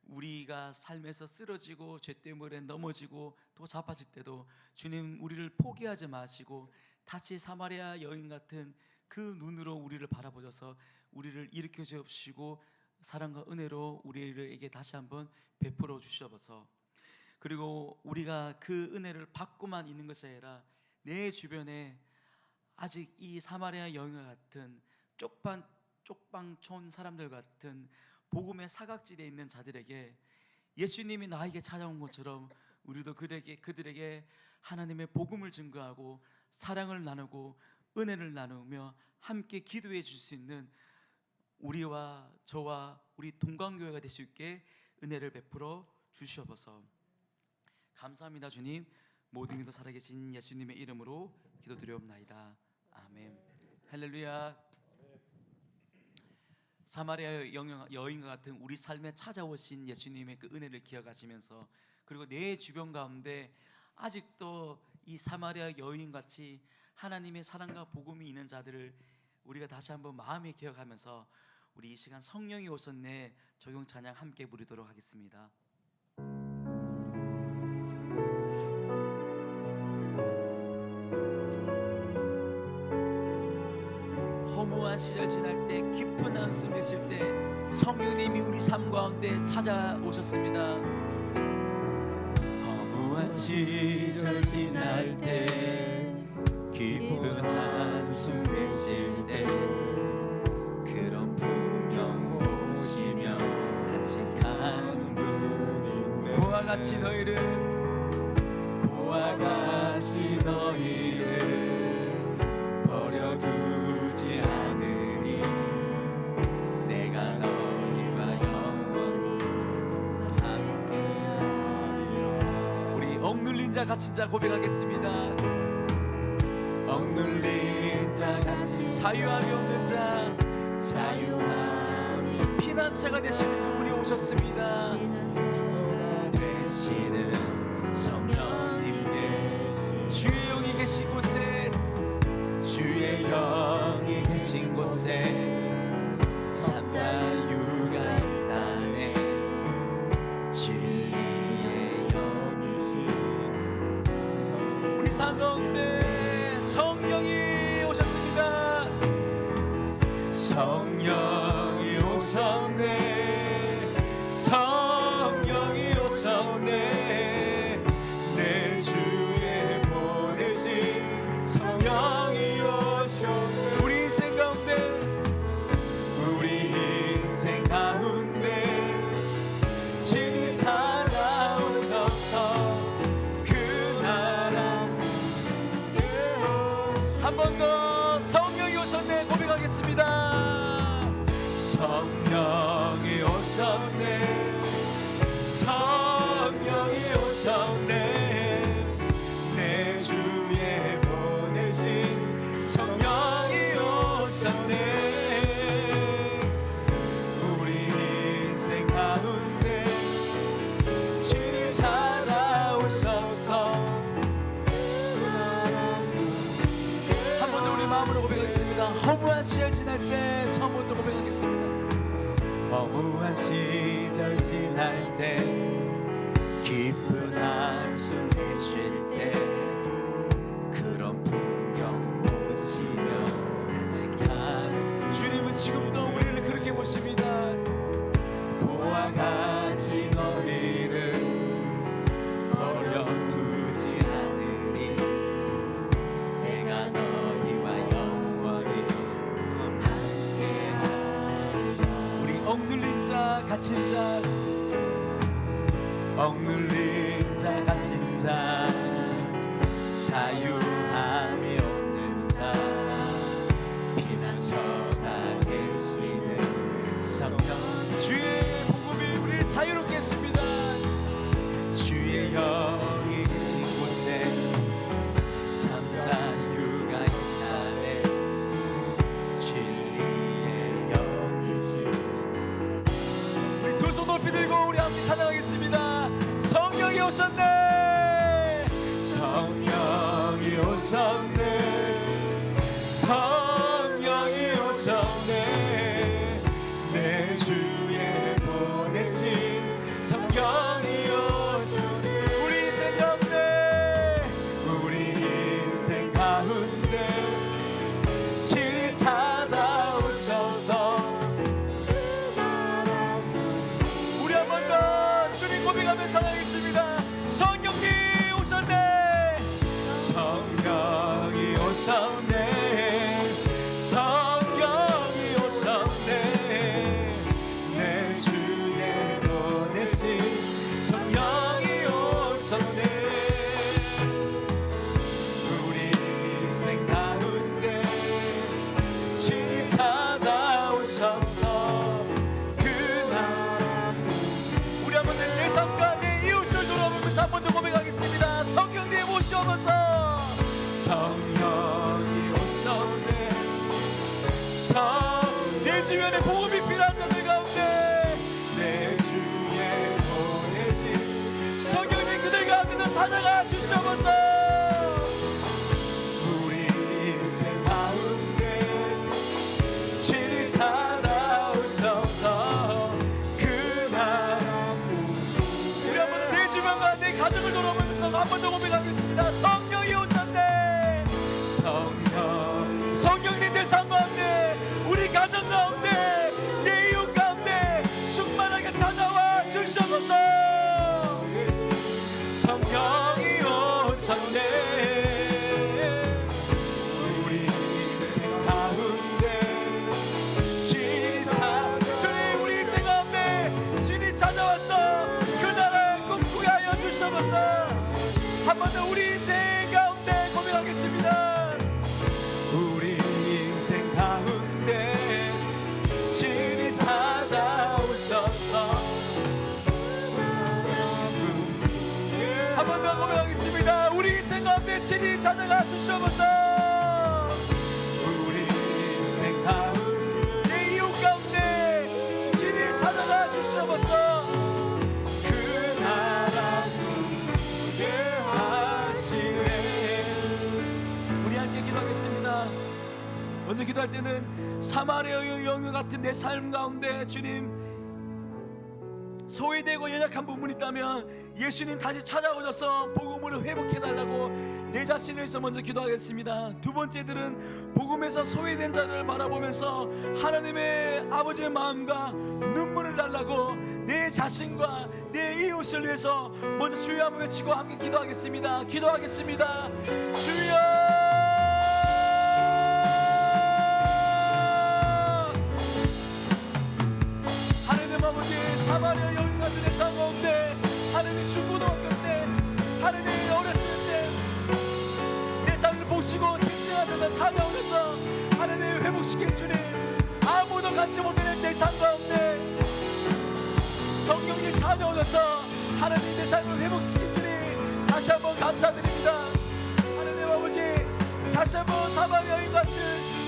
A: 우리가 삶에서 쓰러지고 죄 때문에 넘어지고 또 자빠질 때도 주님 우리를 포기하지 마시고 다시 사마리아 여인 같은 그 눈으로 우리를 바라보셔서 우리를 일으켜 주시고 사랑과 은혜로 우리에게 다시 한번 베풀어 주셔서, 그리고 우리가 그 은혜를 받고만 있는 것이 아니라 내 주변에 아직 이 사마리아 여인과 같은 쪽방촌 사람들 같은 복음의 사각지대에 있는 자들에게 예수님이 나에게 찾아온 것처럼 우리도 그들에게 하나님의 복음을 증거하고 사랑을 나누고 은혜를 나누며 함께 기도해 줄 수 있는 우리와 저와 우리 동광교회가 될 수 있게 은혜를 베풀어 주시옵소서. 감사합니다. 주님, 모든 이도 살아계신 예수님의 이름으로 기도드리옵나이다. 아멘. 할렐루야. 사마리아 여인과 같은 우리 삶에 찾아오신 예수님의 그 은혜를 기억하시면서, 그리고 내 주변 가운데 아직도 이 사마리아 여인같이 하나님의 사랑과 복음이 있는 자들을 우리가 다시 한번 마음에 기억하면서 우리 이 시간 성령이 오셨네 적용 찬양 함께 부르도록 하겠습니다. 허무한 시절 지날 때, 깊은 한숨 드실 때 성령님이 우리 삶 가운데 찾아오셨습니다. 허무한 시절 지날 때, 깊은 한숨 드실 때, 그런 풍경 보시며 탄식하는 분인데, 그와 같이 너희를 버려두지 않으리. 내가 너희와 영원히 함께하리라. 우리 억눌린 자 갇힌 자 고백하겠습니다. 억눌린 자 갇힌 자유함이 없는 자, 자유함이 피난처가 되시는 그분이 오셨습니다. 되시는 성령님께 주의 영이 계신 곳에, 주의 영이 계신 곳에 참 자유가 있다네. 진리의 영이시 우리 삶 가운데 성령이 오셨습니다. 성령이 오셨네. 성령이 오셨네. 내 주에 보내신 성령이 오셨네. 우리 인생 가운데, 우리 인생 가운데 번 더 성령이 오셨네 고백하겠습니다.
B: 성령이 오셨네, 성령이 오셨네, 내 주에 보내신 성령이 오셨네. 우리 인생 가운데 주님 찾아오셔서
A: 한 번 더 우리 마음으로 고백하겠습니다. 허무한 시절 지날 때 처음부터 고백하겠습니다.
B: 허무한 시절 지날 때, 기쁜 한숨 내쉴 때, 그런 풍경 보시며 간직하는
A: 주님은 지금도 우리를 그렇게 보십니다.
B: 보아 같이 너희를 버려두지 않으니, 내가 너희와 영원히 함께하리라.
A: 우리 억눌린 자 갇힌 자
B: 억눌린 자 갇힌 자, 자유함이 없는 자, 피난처가 계시는 성령,
A: 주의 복음이 우리를 자유롭게 했습니다.
B: 주의 영이 계신 곳에 참 자유가 있다네. 진리의 영이시.
A: 우리 두 손 높이 들고 우리 함께 찬양하겠습니다. 성령이 오셨네,
B: 성령이 오셨네, 성령이 오셨네, 내 주에 보내신 성령이 오셨네.
A: 우리 인생 가운데
B: 우리 인생 가운데 친히 찾아오셔서
A: 우리 한 번 더 주님 고백하며 찬양하겠습니다. 성령님 오셨네,
B: 성령이 오셨네, 성령이 오셨네, 내 주에 보내신 성령이 오셨네. 우리 인생 가운데 친히 찾아오셔서 그날
A: 우리 한 번 더 내 삶과 내 이웃을 돌아보면서 한 번 더 고백하겠습니다. 성령님 오셔서
B: 성령이 오셨네,
A: 내 주변에 복음이 필요한 자들 가운데
B: 내 주에 보내신
A: 성령님 그들 가운데 찾아가 주시옵소서.
B: 우리 인생 가운데 친히 찾아오셔서 그날
A: 우리 한 번 내 주변과 내 가정을 돌아보면서 한 번 더 고백하겠습니다. 성령이 오셨네, 성령님 내 삶 가운데 우리 가정 가운데 내 이웃 가운데 충만하게 찾아와 주시옵소서.
B: 성령이 오셨네. 우리 인생 가운데 친히
A: 주님 우리 인생 가운데 주님 찾아와서 그 나라를 꿈꾸게 하여 주시옵소서. 한 번 더 우리 인생 가운데 고백하겠습니다.
B: 우리 인생 가운데 친히 찾아오셔서
A: 한 번 더 고백하겠습니다. 우리 인생 가운데 친히 찾아가 주시옵소서.
B: 우리 인생 가운데
A: 내 이웃 가운데 친히 찾아가 주시옵소서.
B: 그 나라 누게 하시네.
A: 우리 함께 기도하겠습니다. 먼저 기도할 때는 사마리아의 영역 같은 내 삶 가운데 주님 소외되고 연약한 부분이 있다면 예수님 다시 찾아오셔서 복음으로 회복해달라고 내 자신을 위해서 먼저 기도하겠습니다. 두 번째들은 복음에서 소외된 자를 바라보면서 하나님의 아버지의 마음과 눈물을 달라고 내 자신과 내 이웃을 위해서 먼저 주여 한번 외치고 함께 기도하겠습니다. 기도하겠습니다. 주여 사마리아 여인 같은 내 삶 가운데 하나님 중고등학교 때 하나님 어렸을 때 내 삶을 보시고 특징하셔서 가운데 찾아오셔서 하나님 회복시킨 주님, 아무도 같이 못하는 내 삶 가운데 성령님 찾아오셔서 하나님 내 삶을 회복시킨 주님, 다시 한번 감사드립니다. 하나님 아버지, 다시 한번 사막 여인 같은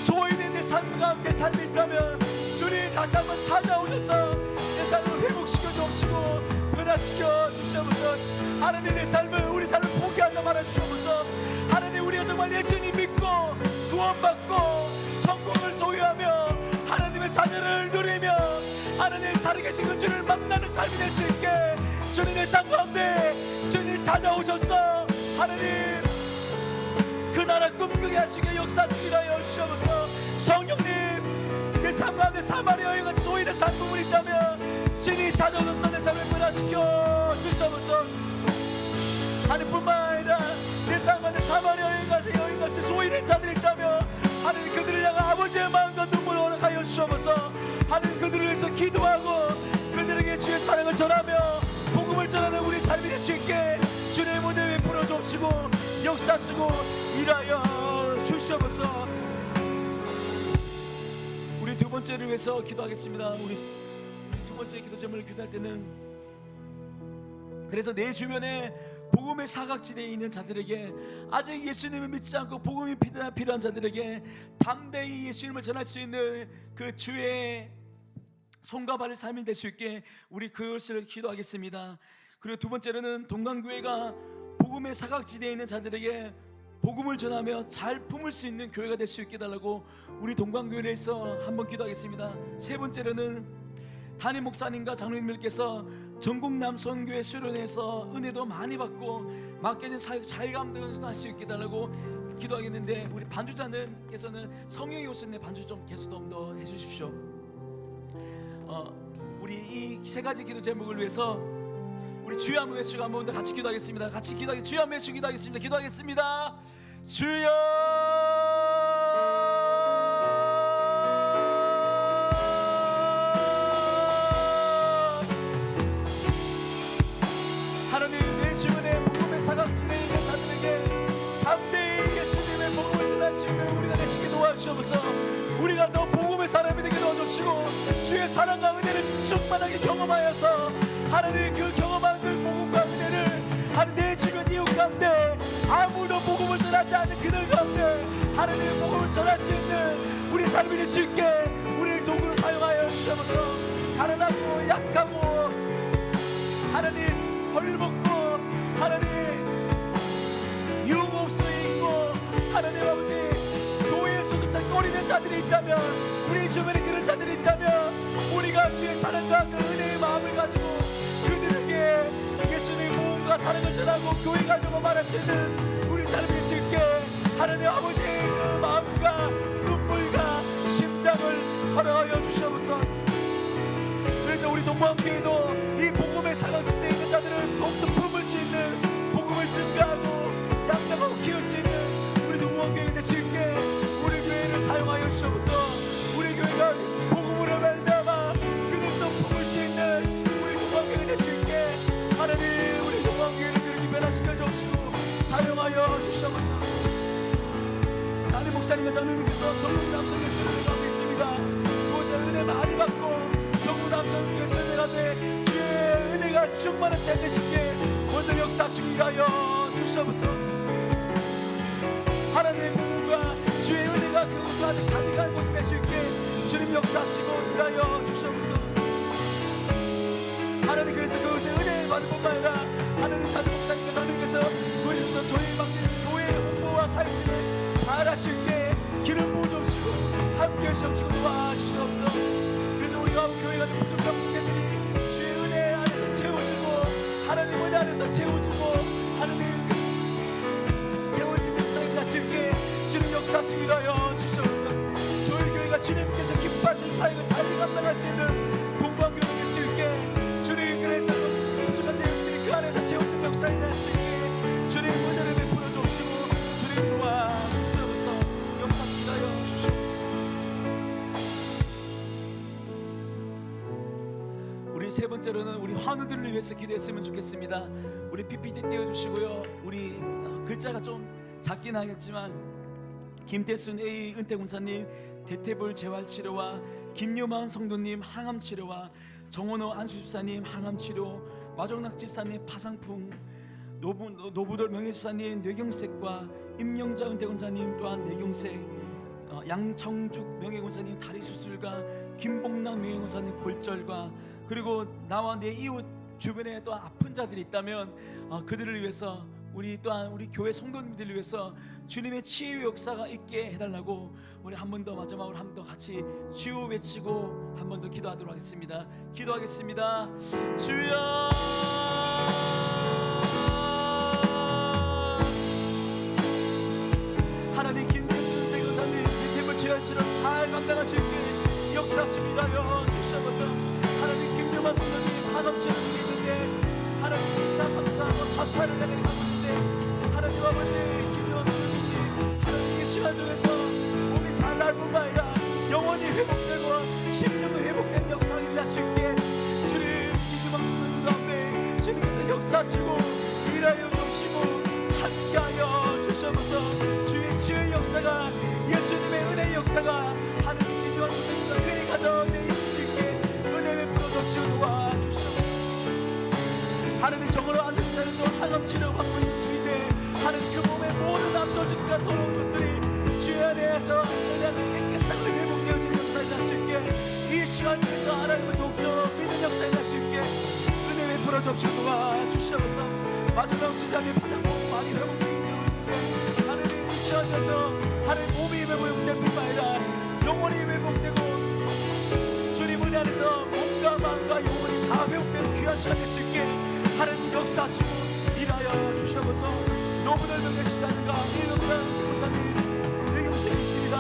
A: 소외된 내 삶 가운데 삶이 있다면 주님 다시 한번 찾아오셔서 내 삶을 회복시켜 주시고 변화시켜 주시옵소서. 하나님 내 삶을, 우리 삶을 포기하지 말아 주시옵소서. 하나님 우리가 정말 예수님 믿고 구원받고 성공을 소유하며 하나님의 자녀를 누리며 하나님 살아계신 그 주를 만나는 삶이 될 수 있게 주님의 삶 가운데 주님 찾아오셔서 하나님 그 나라 꿈꾸게 하시게 역사하시기를 하여 주시옵소서. 성령님, 내 삶 가운데 사마리아 여인같이 소인의 삶이 있다면 주님 찾아오셔서 내 삶을 변화시켜 주시옵소서. 하나님뿐만 아니라 내 삶 가운데 사마리아 여인같이 소인의 자들이 있다면 하나님 그들을 향한 아버지의 마음과 눈물을 허락하여 주시옵소서. 하나님 그들을 위해서 기도하고 그들에게 주의 사랑을 전하며 복음을 전하는 우리 삶이 될 수 있게 주님의 무대 위에 풀어주시고 역사하시고 일하여 주시옵소서. 우리 두 번째를 위해서 기도하겠습니다. 우리 두 번째 기도 제목을 기도할 때는, 그래서 내 주변에 복음의 사각지대에 있는 자들에게, 아직 예수님을 믿지 않고 복음이 필요한 자들에게 담대히 예수님을 전할 수 있는 그 주의 손과 발을 삶이 될 수 있게 우리 그것을 기도하겠습니다. 그리고 두 번째로는 동강교회가 복음의 사각지대에 있는 자들에게 복음을 전하며 잘 품을 수 있는 교회가 될 수 있게 달라고 우리 동강교회에서 한번 기도하겠습니다. 세 번째로는 담임 목사님과 장로님들께서 전국 남선교회 수련회에서 은혜도 많이 받고 맡겨진 사역 잘 감당할 수 있게 달라고 기도하겠는데, 우리 반주자님께서는 성령이 오신 내 반주 좀 개수 좀 더 해주십시오. 우리 이 세 가지 기도 제목을 위해서 우리 주여 한번 외치고 한번 더 같이 기도하겠습니다. 같이 기도하겠습니다. 주여 한번 외치고 기도하겠습니다. 기도하겠습니다. 주여. 하나님, 내 주변에 복음의 사각지대에 있는 자들에게 담대히 예수님의 복음을 전할 수 있는 우리가 되시게 도와주시옵소서. 우리가 더 복음의 사람이 되게 도와주시고 주의 사랑과 은혜를 충만하게 경험하여서 하나님 그 경험한 그 복음과 은혜를 하나님 내 주변 이웃 가운데 아무도 복음을 전하지 않는 그들 가운데 하나님의 복음을 전할 수 있는 우리 삶이 될 수 있게 우리를 도구로 사용하여 주셔서 가난하고 약하고 하나님 헐벗고 하나님 유혹 없이 있고 하나님 아버지 교회에서조차 꺼리는 자들이 있다면, 우리 주변에 그런 자들이 있다면 우리가 주의 사랑과 그 은혜의 마음을 가지고 그들에게 예수님의 모험과 사랑을 전하고 교회 가지고 말할 수 있는 우리 삶이 될 수 있게 하나님 아버지의 그 마음과 눈물과 심장을 허락하여 주시옵소서. 그래서 우리 동방교회도 이 복음의 사각지대에 있는 자들을 더욱더 품을 수 있는 복음을 증가하고 양장하고 키울 수 있는 우리 동방교회가 될 수 있게 우리 교회를 사용하여 주시옵소서. 우리 교회가 복음으로 말미암아 그들도 품을 수 있는 우리 동방교회가 될 수 있게 하나님 우리 동방교회를 그렇게 변화시켜 주시고 사용하여 주시옵소서. 담임 목사님과 장로님께서 전국 남성교회 수련회 가고 있습니다. 그곳에 은혜 많이 받고 전국 남성교회 수련회 가운데 주의 은혜가 충만한 자 되시게 먼저 역사하시기 하여 주시옵소서. 하나님의 복음과 주의 은혜가 그곳 안에 가득한 곳이 될 수 있게 주님 역사하시고 일하여 주시옵소서. 하나님, 그래서 그곳에 은혜를 받을 뿐만 아니라 하나님 담임 목사님과 장로님께서 그곳에서 저희 맡기는 교회 홍보와 사역을 잘 할 수 있게 기름 부어 주시고 함께 하시옵시고 도와주시옵소서. 그래서 우리가 교회가 된 부족한 문제들이 주의 은혜 안에서 채워지고 하나님 은혜 안에서 채워지고 하나님 채워진 역사가 날 수 있게 주님 역사하시기로 하여 주시옵소서. 저희 교회가 주님께서 기뻐하신 사역을 잘 감당할 수 있는 동방교회가 될 수 있게 주님, 그래서 부족한 제일들이 그 안에서 채워진 역사가 날 수 있게 주님 은혜를 베풀어 주시고 주님 도와주시옵소서. 역사하시기로 하여 주시옵소서. 우리 세 번째로는 우리 환우들을 위해서 기도했으면 좋겠습니다. 우리 PPT 띄워주시고요. 우리 글자가 좀 작긴 하겠지만
C: 김태순 A 은퇴공사님 대퇴볼 재활치료와 김요만 성도님 항암치료와 정원호 안수집사님 항암치료, 마정락 집사님 파상풍, 노부돌 명예집사님 뇌경색과 임영자 은퇴공사님 또한 뇌경색, 양청죽 명예공사님 다리수술과 김봉락 명예공사님 골절과, 그리고 나와 내 이웃 주변에 또 아픈 자들이 있다면 그들을 위해서 우리 또한 우리 교회 성도님들을 위해서 주님의 치유 역사가 있게 해달라고 우리 한 번 더 마지막으로 한 번 더 같이 주여 외치고 한 번 더 기도하도록 하겠습니다. 기도하겠습니다. 주여, 하나님 김태순 대교사님 대퇴볼 재활치료 잘 감당하실 때 역사하시리라여 주시옵소서. 하나님 김유만 성도님 항암치료 중에 있는데 하나님 2차, 3차, 4차를 내가 가고 있는데 하나님 아버지 김유만 성도님 하나님 이 시간 중에서 몸이 잘 날 뿐만 아니라 영원히 회복되고 심령이 회복된 역사가 일어날 수 있게 주님 김유만 성도님 가운데 주님께서 역사하시고 일하여 주시고 함께하여 주시옵소서. 주의 치유의 역사가, 예수님의 은혜의 역사가 하나님 김유만 성도님과 그의 가정에 있을 수 있게 은혜 베풀어 주시고 도와주시옵소서. 하나님 정으로 안전자들도 항암치료 받고 있는 주인데 하나님 그 몸의 모든 암도직과 더러운 것들이 주의 안에서 깨끗하게 회복되어지는 역사에 날 수 있게 이 시간 중에서 하나님을 돕겨 믿는 역사에 날 수 있게 은혜 베풀어 주시고 도와주시옵소서. 마지막 주자님 파장복 많이 회복되고 있는데 하나님 이 시간 중에서 하나님 몸이 회복될 뿐만 아니라 영혼이 회복되고 주님 은혜 안에서 몸과 마음과 영혼이 다 회복되는 귀한 시간 될 수 있게 하나님 역사하시고 일하여 주시옵소서. 노부들 명예 십자가가 이름으로 목사님 내 곁에 있습니다.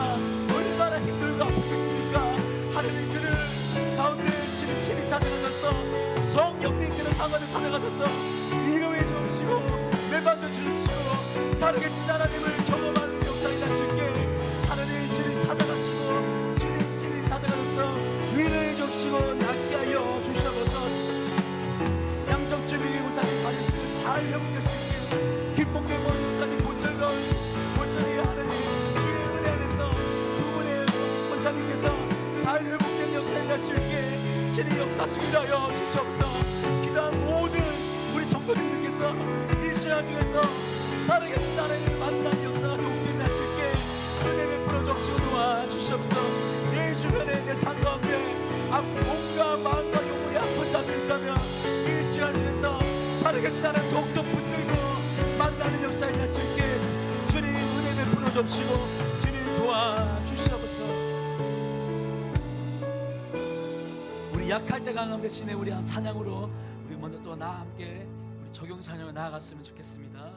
C: 얼마나 힘들고 아프겠습니까? 하나님 그를 가운데 주님 친히 찾아가셔서 성령님께는 상관을 찾아가셔서 위로해 주시고 내받아 주시고 살아계신 하나님을 경험하는 역사에 날 수 있게 하나님 주님 찾아가시고 주님 친히 찾아가셔서 위로해 주시고 낫게 하여 주시옵소서. 양정주비 목사님 다리수를 잘 회복될 수 있게 김봉대 목사님 본절이 하나님 주의 은혜 안에서 두 분의 목사님께서 잘 회복된 역사에 날 수 있게 친히 역사하시기로 하여 주시옵소서. 기도한 모든 우리 성도님들께서 이 시간 중에서 살아계신 하나님을 만난 역사가 더욱더 날 수 있게 은혜 베풀어 주시고 도와주시옵소서. 내 주변에 내 삶 가운데 몸과 마음과 영혼이 아픈 자들이 있다면 이 시간 중에서 살아계신 하나님 더욱더 붙들고 만나는 역사에 날 수 있게 주님 은혜 베풀어 주시고 주님 도와주시옵소서. 우리 약할 때 강함 대신에 우리 찬양으로 우리 먼저 또 나와 함께 우리 적용 찬양을 나아갔으면 좋겠습니다.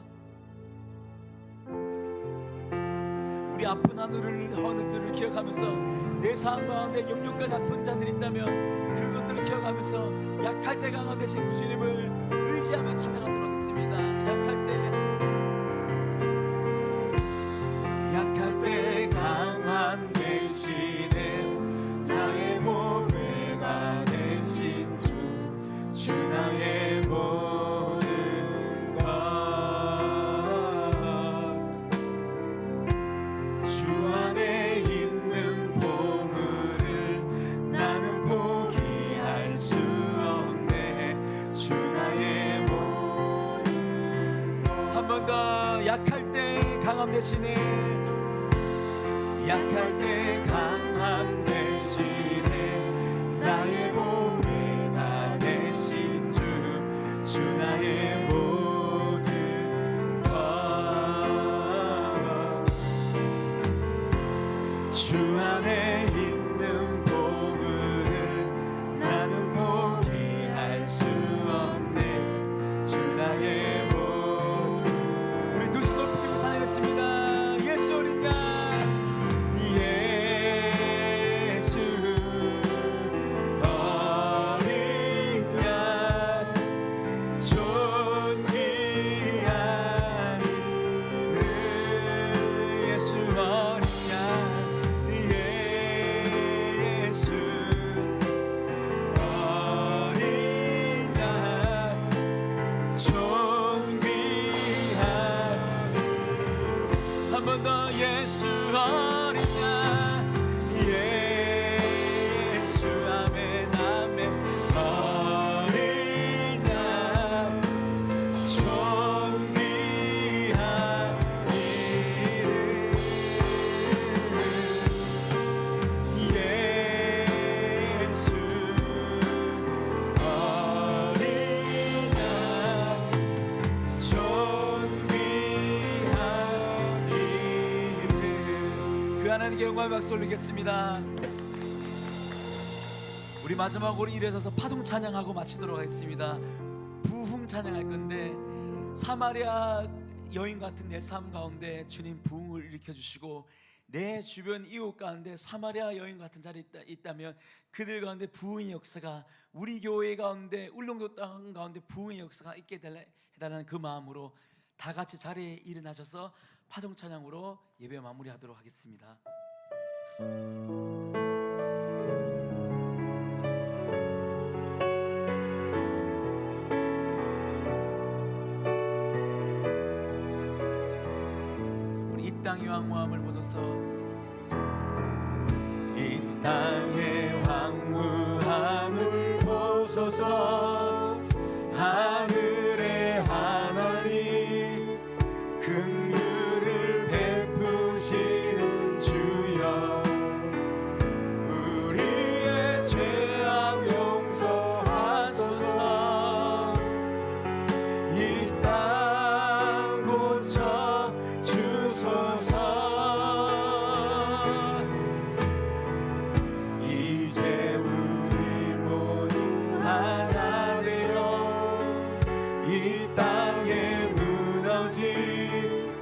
C: 우리 아픈 하늘들을 기억하면서 내 삶 가운데 염려과 아픈 자들이 있다면 그것들을 기억하면서 약할 때 강함 되신 그 주님을 의지하며 찬양하도록 하겠습니다.
B: 약할 때 강한 대신에 나의 보배가 되신 주 나의 모든 것 주 안에 있는 보물을 나는 포기할 수 없네. 주 나의 모든 것
C: 한 번 더 약할 때 강함 대신에
B: 약할 때 강함 대신에 나의 보배가 되신 주 나의 모든 것 주 안에 있는 보물을 나는 포기할 수 없네. 주 나의 모든
C: 우리 두 손 높이 찬양했습니다. 예수 어린 양
B: 예수 어린 양
C: 하나님께 영광의 박수 올리겠습니다. 우리 마지막으로 일어서서 파동 찬양하고 마치도록 하겠습니다. 부흥 찬양할 건데, 사마리아 여인 같은 내 삶 가운데 주님 부흥을 일으켜 주시고, 내 주변 이웃 가운데 사마리아 여인 같은 자리 있다면 그들 가운데 부흥의 역사가, 우리 교회 가운데 울릉도 땅 가운데 부흥의 역사가 있게 해달라는 그 마음으로 다 같이 자리에 일어나셔서 파동 찬양으로 예배 마무리하도록 하겠습니다. 우리 이 땅의 황무함을 보소서.
B: 이 땅의 황무함을 보소서. 하늘의 하나님 긍휼을 베푸시는 주여, 우리의 죄악 용서하소서. 이 땅 고쳐 주소서. 이제 우리 모두 하나 되어 이 땅에 무너진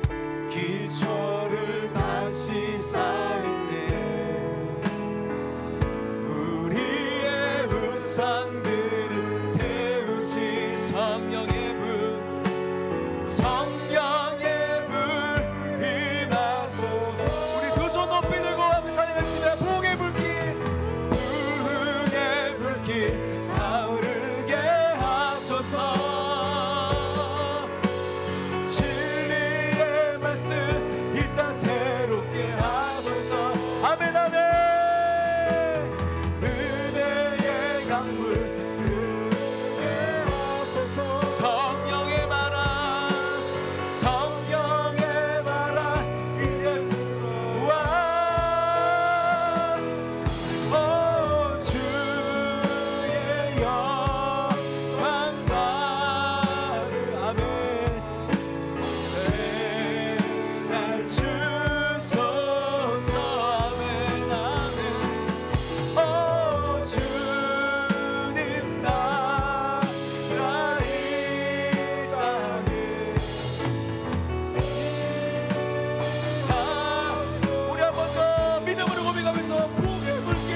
B: 기초를 다시 쌓을때 우리의 우상들을 태우시 성령의 불, 성령의 불 임하소서.
C: 우리 두 손 높이 들고 한번 찬양했습니다. 부흥의 불길,
B: 부흥의 불길 타오르게 하소서. 진리의 말씀 이 땅 새롭게 하소서.
C: 아멘 아멘.
B: 은혜의 강물 흐르게 하소서. 성령의 바람, 성령의 바람 이제 불어와. 오 주의 영광 받으. 아멘. 날 주소서. 아멘 아멘. 오 주님 나라 이 땅에
C: 우리 한 번 더 믿음으로 고백하면서 부흥의 불길,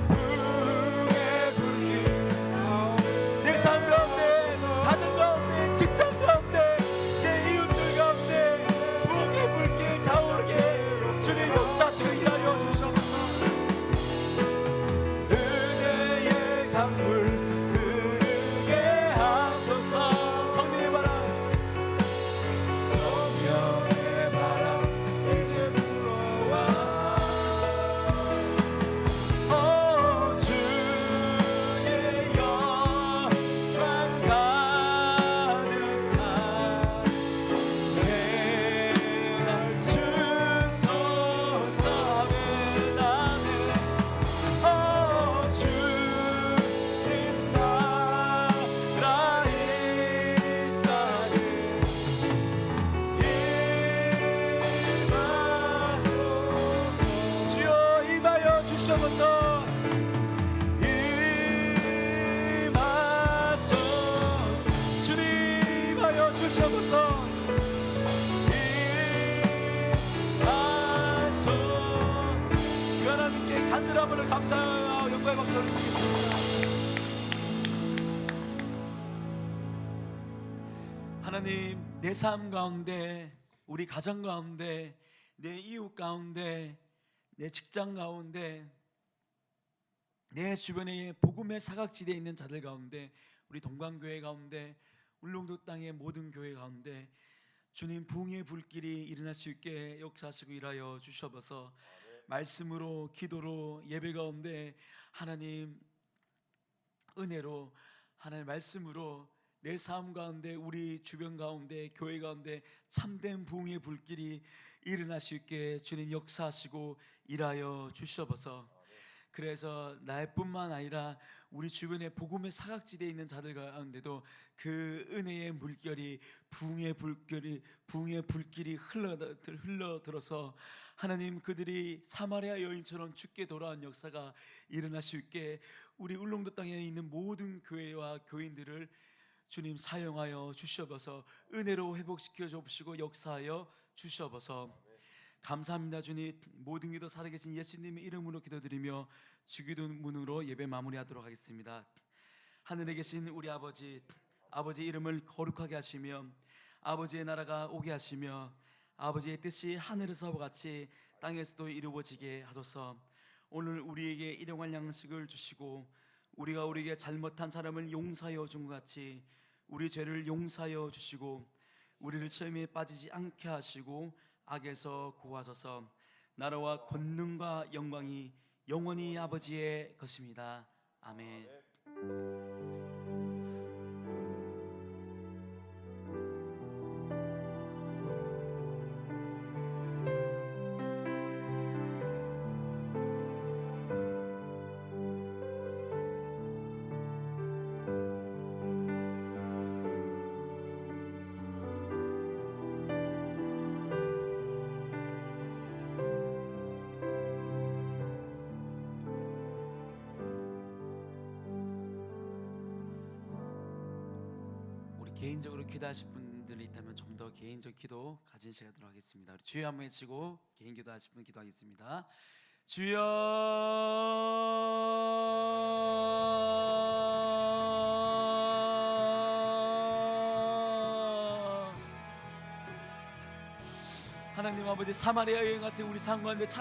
B: 부흥의 불길
C: 내 삶 가운데, 가정 가운데, 직장 가운데, 내 이웃들 가운데 부흥의 불길 타오르게 주님 역사하시고 일하여 주셔서.
B: 은혜의 강물 흐르게 하소서.
C: 성령의 바람,
B: 성령의 바람 이제 불어와. 오 주의 영광 가득한 새날 주소서. 아멘 아멘. 오 주님 나라 이 땅에 임하소서.
C: 주여 임하여 주셔서.
B: 임하소서.
C: 주님 임하여 주셔서.
B: 임하소서.
C: 그 하나님께 간절함을 감사하여 영광의 박수를 드리겠습니다. 하나님, 내 삶 가운데, 우리 가정 가운데, 내 이웃 가운데, 내 직장 가운데, 내 주변에 복음의 사각지대에 있는 자들 가운데, 우리 동광교회 가운데, 울릉도 땅의 모든 교회 가운데 주님 부흥의 불길이 일어날 수 있게 역사하시고 일하여 주셔서 말씀으로, 기도로, 예배 가운데 하나님 은혜로, 하나님 말씀으로 내 삶 가운데, 우리 주변 가운데, 교회 가운데 참된 부흥의 불길이 일어날 수 있게 주님 역사하시고 일하여 주셔서 그래서 나뿐만 아니라 우리 주변에 복음의 사각지대에 있는 자들 가운데도 그 은혜의 물결이 부흥의 불길이 흘러들어서 하나님 그들이 사마리아 여인처럼 죽게 돌아온 역사가 일어날 수 있게 우리 울릉도 땅에 있는 모든 교회와 교인들을 주님 사용하여 주시옵소서. 은혜로 회복시켜 주시고 역사하여 주시옵소서. 감사합니다. 주님, 모든 기도 살아계신 예수님의 이름으로 기도드리며 주기도문으로 예배 마무리하도록 하겠습니다. 하늘에 계신 우리 아버지 이름을 거룩하게 하시며 아버지의 나라가 오게 하시며 아버지의 뜻이 하늘에서와 같이 땅에서도 이루어지게 하소서. 오늘 우리에게 일용할 양식을 주시고 우리가 우리에게 잘못한 사람을 용서하여 준 것 같이 우리 죄를 용서하여 주시고 우리를 시험에 빠지지 않게 하시고 악에서 구하소서. 나라와 권능과 영광이 영원히 아버지의 것입니다. 아멘. 개인적으로 기도하실 분들이 있다면 좀 더 개인적 기도 가진 시간 갖도록 하겠습니다. 우리 주여 한번 외치고 개인 기도하실 분 기도하겠습니다. 주여 하나님 아버지, 사마리아 여인 같은 우리 삶 가운데